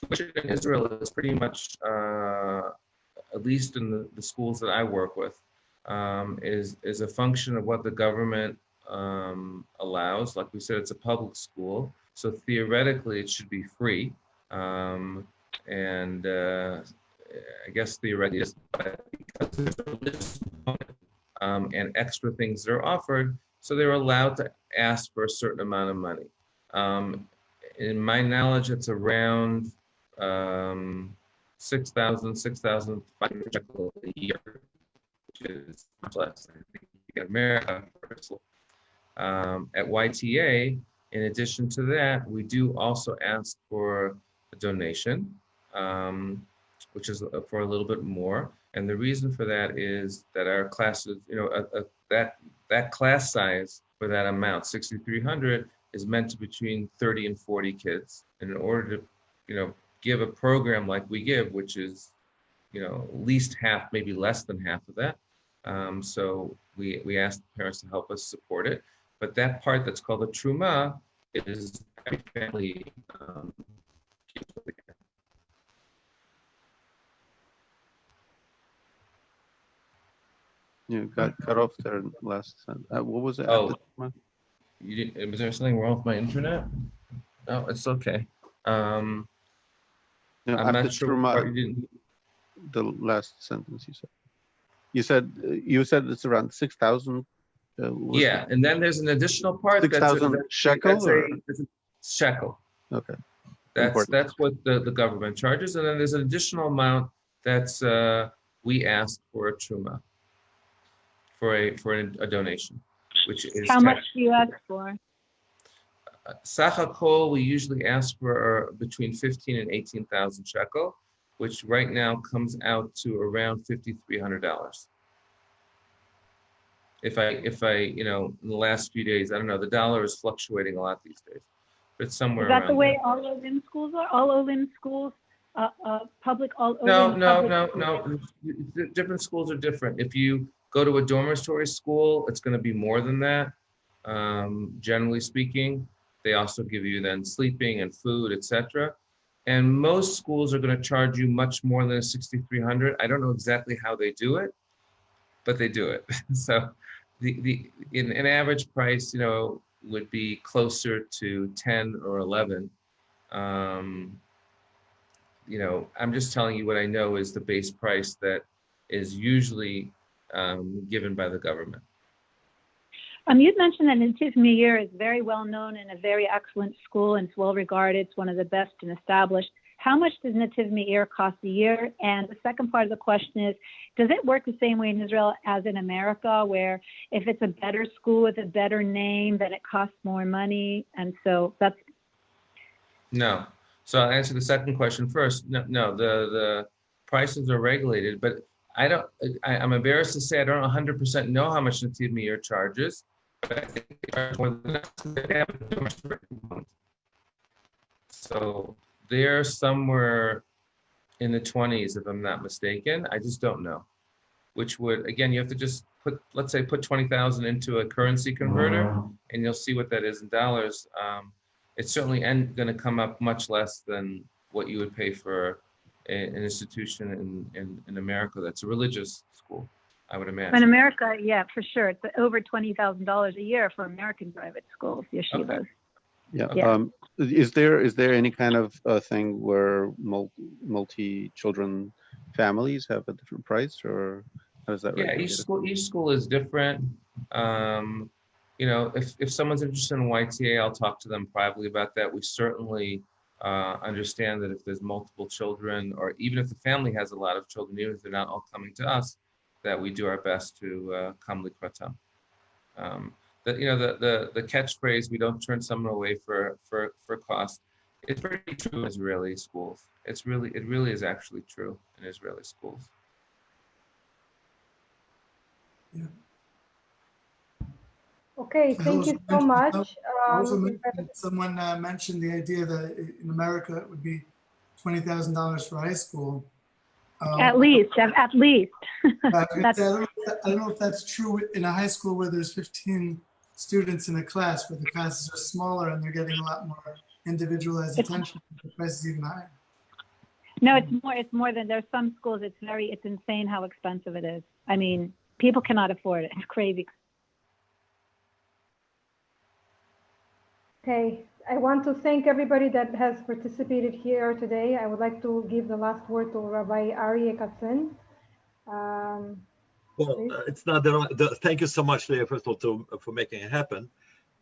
Speaker 6: Tuition in Israel is pretty much, at least in the schools that I work with, is a function of what the government allows. Like we said, it's a public school, so theoretically it should be free. And I guess theoretically, but because there's a religious component and extra things that are offered, so they're allowed to ask for a certain amount of money. In my knowledge, it's around 6,500 shekel a year, which is much less than I think in America. At YTA, in addition to that, we do also ask for a donation, which is for a little bit more. And the reason for that is that our classes, that class size for that amount, 6,300, is meant to be between 30 and 40 kids. And in order to, give a program like we give, which is, at least half, maybe less than half of that. So we ask the parents to help us support it. But that part that's called the truma is every family keeps what they can.
Speaker 4: You got cut off there last sentence. What was it?
Speaker 6: Oh, you didn't, was there something wrong with my internet? No, it's okay. I'm not sure what you didn't.
Speaker 4: The last sentence you said. You said it's around 6,000.
Speaker 6: Yeah, and then there's an additional part.
Speaker 4: 6,000 shekel.
Speaker 6: That's a shekel.
Speaker 4: Okay.
Speaker 6: That's what the government charges, and then there's an additional amount that's we ask for a truma, for a donation, which is
Speaker 5: how much do you ask for?
Speaker 6: Sach hakol, we usually ask for between 15 and 18,000 shekel, which right now comes out to around $5,300. If I, in the last few days, I don't know, the dollar is fluctuating a lot these days, but it's somewhere around.
Speaker 5: Is that the way all Olim schools are? All Olim schools, public, all
Speaker 6: Olim?
Speaker 5: No.
Speaker 6: Different schools are different. If you go to a dormitory school, it's going to be more than that. Generally speaking, they also give you then sleeping and food, etc. And most schools are going to charge you much more than 6,300. I don't know exactly how they do it, but they do it. So an average price, would be closer to 10 or 11. I'm just telling you what I know is the base price that is usually given by the government.
Speaker 5: You'd mentioned that Nativ Meir is very well known and a very excellent school, and it's well regarded. It's one of the best and established. How much does Nativ Meir cost a year? And the second part of the question is, does it work the same way in Israel as in America, where if it's a better school with a better name, then it costs more money? And so that's...
Speaker 6: No. So I'll answer the second question first. No, the prices are regulated, but I'm embarrassed to say I don't 100% know how much Nativ Meir charges, but I think they charge more than that. They have a dormitory component. So they're somewhere in the 20s, if I'm not mistaken. I just don't know. Which would, again, you have to just let's say put 20,000 into a currency converter, and you'll see what that is in dollars. It's certainly going to come up much less than what you would pay for an institution in America that's a religious school, I would imagine.
Speaker 5: In America, yeah, for sure. It's over $20,000 a year for American private schools, yeshivas.
Speaker 4: Okay. Yeah. Is there any kind of thing where multi-children families have a different price, or how does that?
Speaker 6: Yeah, each school is different. You know, if someone's interested in YTA, I'll talk to them privately about that. We certainly understand that if there's multiple children, or even if the family has a lot of children, even if they're not all coming to us, that we do our best to come likratam. You know, the catchphrase, we don't turn someone away for cost, it's very true in Israeli schools. It really is actually true in Israeli schools.
Speaker 2: Yeah.
Speaker 1: Okay, thank you so much.
Speaker 2: Someone mentioned the idea that in America it would be $20,000 for high school.
Speaker 5: At least.
Speaker 2: I don't know if that's true in a high school where there's 15 students in a class, where the classes are smaller and they're getting a lot more individualized attention. The price is even higher.
Speaker 5: No, it's more than, there's some schools, it's insane how expensive it is. I mean, people cannot afford it. It's crazy.
Speaker 1: Okay, I want to thank everybody that has participated here today. I would like to give the last word to Rabbi Aryeh Katzen.
Speaker 7: It's not thank you so much, Leah, first of all, for making it happen.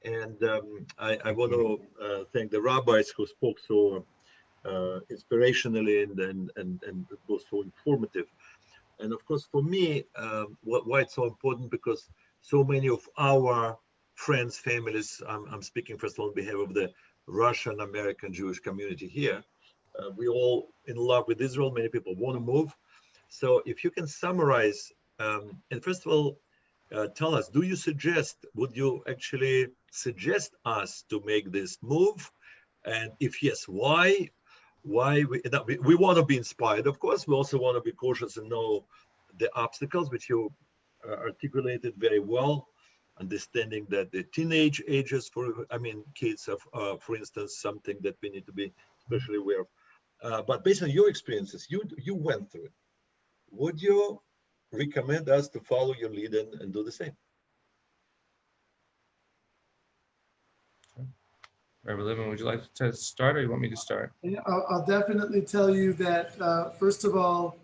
Speaker 7: And I want to thank the rabbis who spoke so inspirationally and was so informative. And of course, for me, why it's so important, because so many of our friends, families, I'm speaking first of all on behalf of the Russian American Jewish community here. We all in love with Israel. Many people want to move. So if you can summarize, and first of all, tell us, would you actually suggest us to make this move? And if yes, why? We want to be inspired, of course. We also want to be cautious and know the obstacles, which you articulated very well. Understanding that the teenage ages kids are, for instance, something that we need to be especially aware of. But based on your experiences, you went through it. Would you recommend us to follow your lead and do the same?
Speaker 6: Rabbi Lipman, would you like to start, or you want me to start?
Speaker 2: Yeah, I'll definitely tell you that, first of all,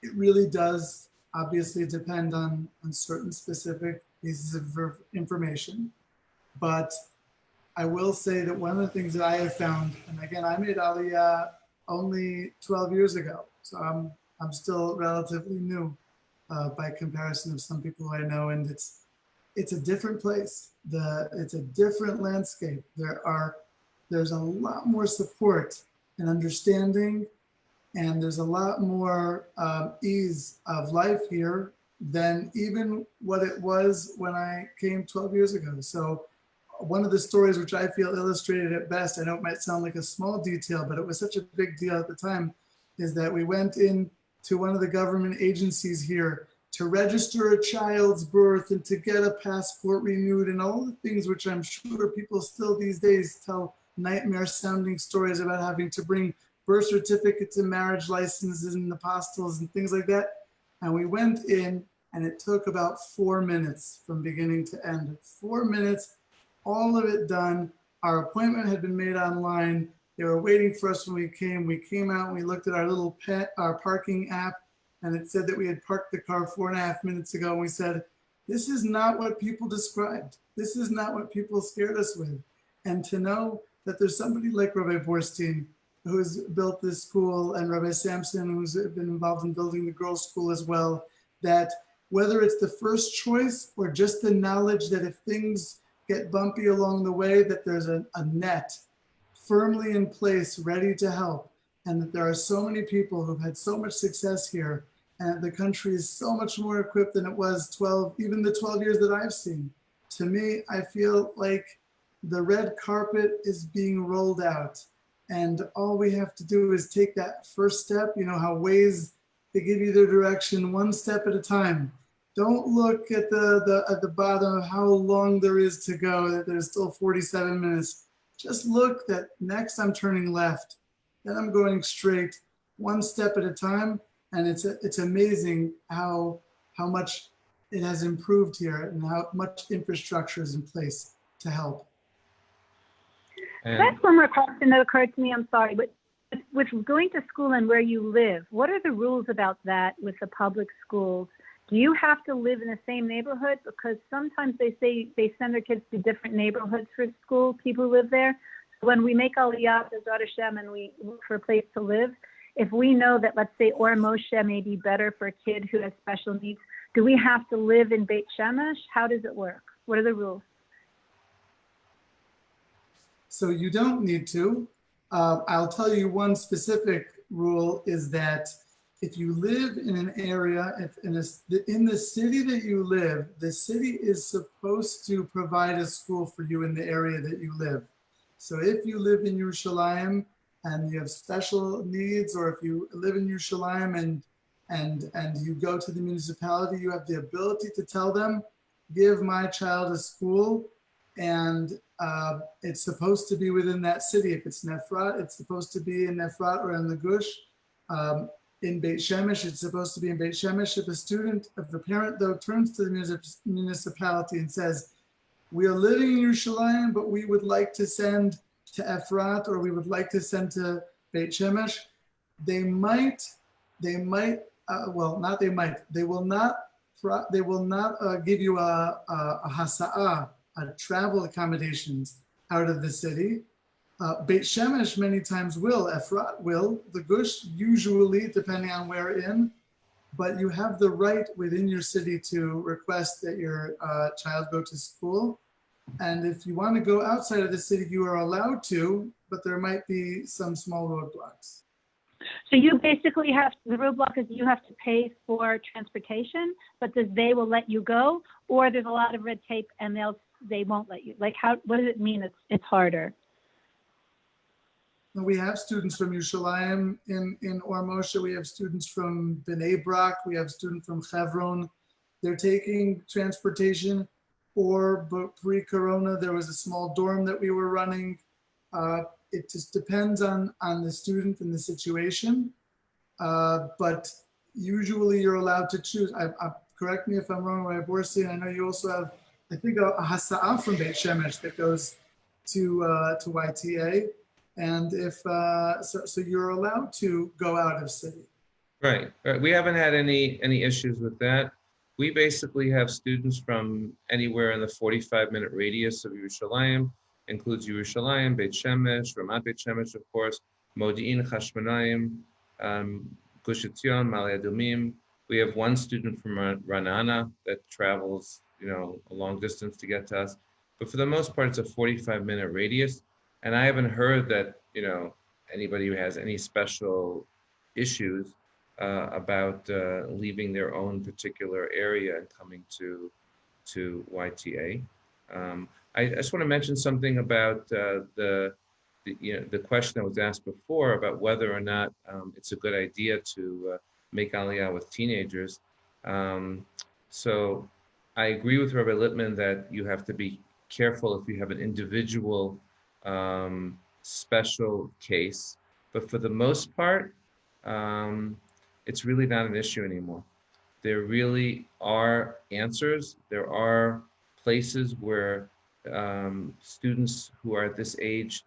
Speaker 2: it really does obviously depend on certain specific pieces of information. But I will say that one of the things that I have found, and again, I made Aliyah only 12 years ago, so I'm still relatively new by comparison of some people I know, and it's a different place. It's a different landscape. There's a lot more support and understanding, and there's a lot more ease of life here than even what it was when I came 12 years ago. So one of the stories which I feel illustrated it best, I know it might sound like a small detail, but it was such a big deal at the time, is that we went in to one of the government agencies here to register a child's birth and to get a passport renewed and all the things which I'm sure people still these days tell nightmare sounding stories about having to bring birth certificates and marriage licenses and apostles and things like that. And we went in and it took about 4 minutes from beginning to end. 4 minutes, all of it done. Our appointment had been made online. They were waiting for us when we came. We came out and we looked at our little our parking app, and it said that we had parked the car 4.5 minutes ago. And we said, this is not what people described. This is not what people scared us with. And to know that there's somebody like Rabbi Borstien who's built this school, and Rabbi Samson, who's been involved in building the girls' school as well, that whether it's the first choice or just the knowledge that if things get bumpy along the way, that there's a net firmly in place, ready to help, and that there are so many people who've had so much success here, and the country is so much more equipped than it was even the 12 years that I've seen. To me, I feel like the red carpet is being rolled out, and all we have to do is take that first step. You know how Waze, they give you the direction one step at a time. Don't look at the bottom of how long there is to go, that there's still 47 minutes. Just look that next I'm turning left, then I'm going straight, one step at a time. And it's amazing how much it has improved here and how much infrastructure is in place to help.
Speaker 5: That's one more question that occurred to me. I'm sorry, but with going to school and where you live, what are the rules about that with the public schools? Do you have to live in the same neighborhood? Because sometimes they say they send their kids to different neighborhoods for school, people who live there. When we make Aliyah, Bezrat Hashem, and we look for a place to live, if we know that, let's say, Ohr Moshe may be better for a kid who has special needs, do we have to live in Beit Shemesh? How does it work? What are the rules?
Speaker 2: So you don't need to. I'll tell you one specific rule is that if you live in an area, if in the city that you live, the city is supposed to provide a school for you in the area that you live. So if you live in Yerushalayim and you have special needs, or if you live in Yerushalayim and you go to the municipality, you have the ability to tell them, give my child a school, and it's supposed to be within that city. If it's Nefrat, it's supposed to be in Nefrat or in the Gush. In Beit Shemesh, it's supposed to be in Beit Shemesh. If the parent though turns to the municipality and says, we are living in Yerushalayim, but we would like to send to Efrat, or we would like to send to Beit Shemesh, they will not give you a hasa'ah, a travel accommodations out of the city. Beit Shemesh many times will, Efrat will, the Gush usually, depending on where in, but you have the right within your city to request that your child go to school. And if you want to go outside of the city, you are allowed to, but there might be some small roadblocks.
Speaker 5: So you basically have, the roadblock is you have to pay for transportation, but they will let you go, or there's a lot of red tape and they won't let you. Like what does it mean it's harder?
Speaker 2: We have students from Yerushalayim in Ohr Moshe. We have students from Bnei Brak. We have students from Hebron. They're taking transportation, or pre-corona, there was a small dorm that we were running. It just depends on the student and the situation. But usually you're allowed to choose. Correct me if I'm wrong, Rabbi Borstien. I know you also have, I think, a hasa'ah from Beit Shemesh that goes to YTA. And if so you're allowed to go out of city.
Speaker 6: Right. We haven't had any issues with that. We basically have students from anywhere in the 45-minute radius of Yerushalayim, includes Yerushalayim, Beit Shemesh, Ramat Beit Shemesh, of course, Modi'in, Chashmonaim, Gush Etzion, Ma'ale Adumim. We have one student from Ra'anana that travels, a long distance to get to us. But for the most part, it's a 45-minute radius. And I haven't heard that, anybody who has any special issues about leaving their own particular area and coming to YTA. I just want to mention something about the question that was asked before about whether or not it's a good idea to make Aliyah with teenagers. So I agree with Rabbi Lipman that you have to be careful if you have an individual special case, but for the most part, it's really not an issue anymore. There really are answers. There are places where students who are at this age,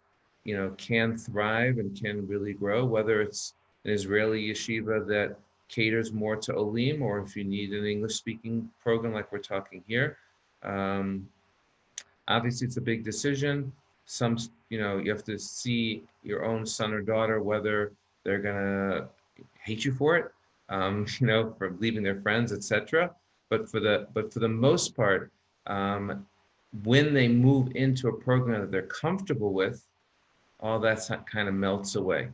Speaker 6: can thrive and can really grow, whether it's an Israeli yeshiva that caters more to Olim, or if you need an English-speaking program like we're talking here. Obviously, it's a big decision. You have to see your own son or daughter, whether they're gonna hate you for it, for leaving their friends, etc. But for the most part, when they move into a program that they're comfortable with, all that kind of melts away.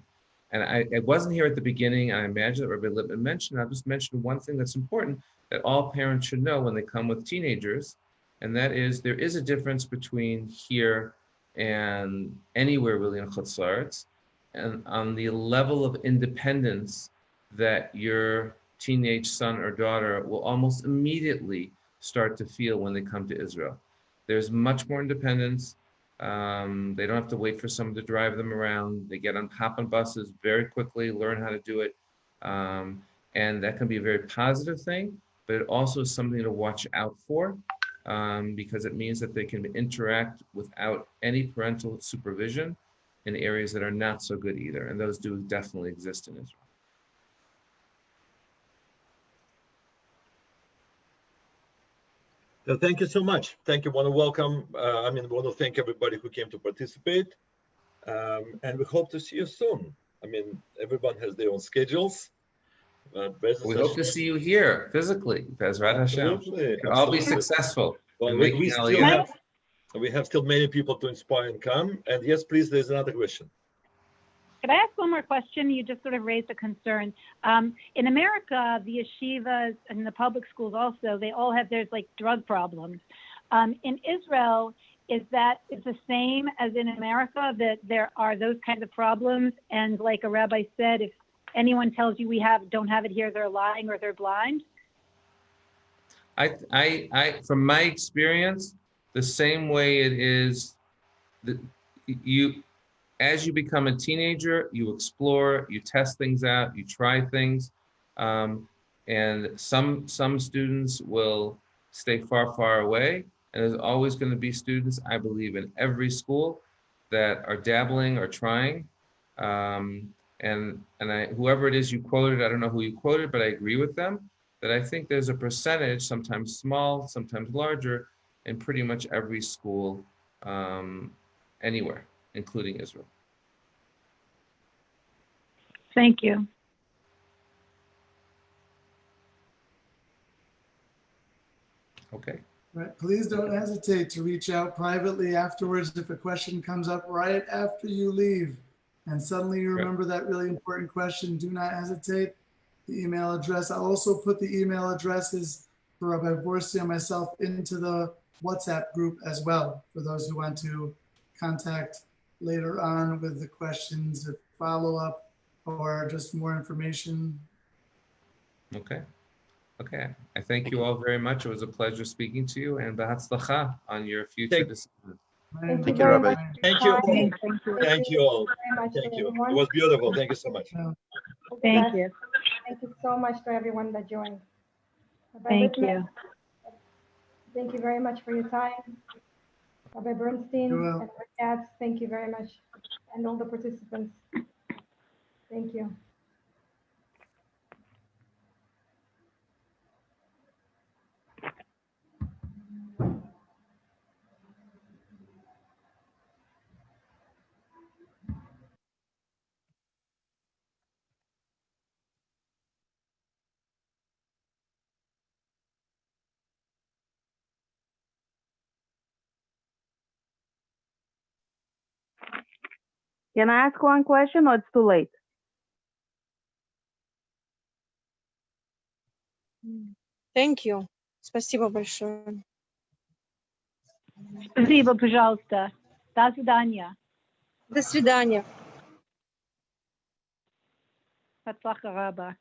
Speaker 6: And I wasn't here at the beginning. I imagine that Rabbi Lipman mentioned. I'll just mention one thing that's important that all parents should know when they come with teenagers, and that is there is a difference between here and anywhere really in Chutz La'aretz, and on the level of independence that your teenage son or daughter will almost immediately start to feel when they come to Israel. There's much more independence. They don't have to wait for someone to drive them around. They hop on buses very quickly, learn how to do it. And that can be a very positive thing, but it also is something to watch out for. Because it means that they can interact without any parental supervision in areas that are not so good either. And those do definitely exist in Israel.
Speaker 7: So thank you so much. Thank you. Want to welcome, want to thank everybody who came to participate. And we hope to see you soon. Everyone has their own schedules.
Speaker 6: We hope to see you here physically, Bezrat Hashem.
Speaker 7: Absolutely.
Speaker 6: All be successful.
Speaker 7: Well,
Speaker 6: in
Speaker 7: we
Speaker 6: making
Speaker 7: still
Speaker 6: Aliyah.
Speaker 7: have still many people to inspire and come. And yes, please, there's another question.
Speaker 5: Could I ask one more question? You just sort of raised a concern. In America, the yeshivas and the public schools also, they all have, there's like drug problems. In Israel, is the same as in America, that there are those kinds of problems? And like a rabbi said, if anyone tells you don't have it here, they're lying or they're blind?
Speaker 6: I from my experience, the same way it is that as you become a teenager, you explore, you test things out, you try things, and some students will stay far away, and there's always going to be students, I believe, in every school that are dabbling or trying, and whoever it is you quoted, I don't know who you quoted, but I agree with them that I think there's a percentage, sometimes small, sometimes larger, in pretty much every school anywhere, including Israel.
Speaker 5: Thank you.
Speaker 6: Okay.
Speaker 2: Right. Please don't hesitate to reach out privately afterwards if a question comes up right after you leave and suddenly you remember that really important question. Do not hesitate. The email address. I'll also put the email addresses for Rabbi Borstien and myself into the WhatsApp group as well for those who want to contact later on with the questions or follow-up or just more information.
Speaker 6: Okay. I thank you all very much. It was a pleasure speaking to you, and b'hatzlacha on your future decisions.
Speaker 7: Thank you, Rabbi. Thank you.
Speaker 1: Thank
Speaker 7: you all.
Speaker 1: Very much
Speaker 7: Thank you.
Speaker 1: everyone.
Speaker 7: It was beautiful. Thank you so much.
Speaker 5: Thank you.
Speaker 1: Thank you so much to everyone that joined. Rabbi
Speaker 5: Thank
Speaker 1: Lipman,
Speaker 5: you.
Speaker 1: Thank you very much for your time. Rabbi Bernstein
Speaker 2: You're
Speaker 1: and
Speaker 2: welcome.
Speaker 1: Katz, thank you very much. And all the participants. Thank you.
Speaker 8: Can I ask one question or it's too late?
Speaker 9: Thank you. Спасибо большое.
Speaker 5: Спасибо, пожалуйста. До свидания.
Speaker 9: До свидания.
Speaker 5: Hatzlacha Rabba.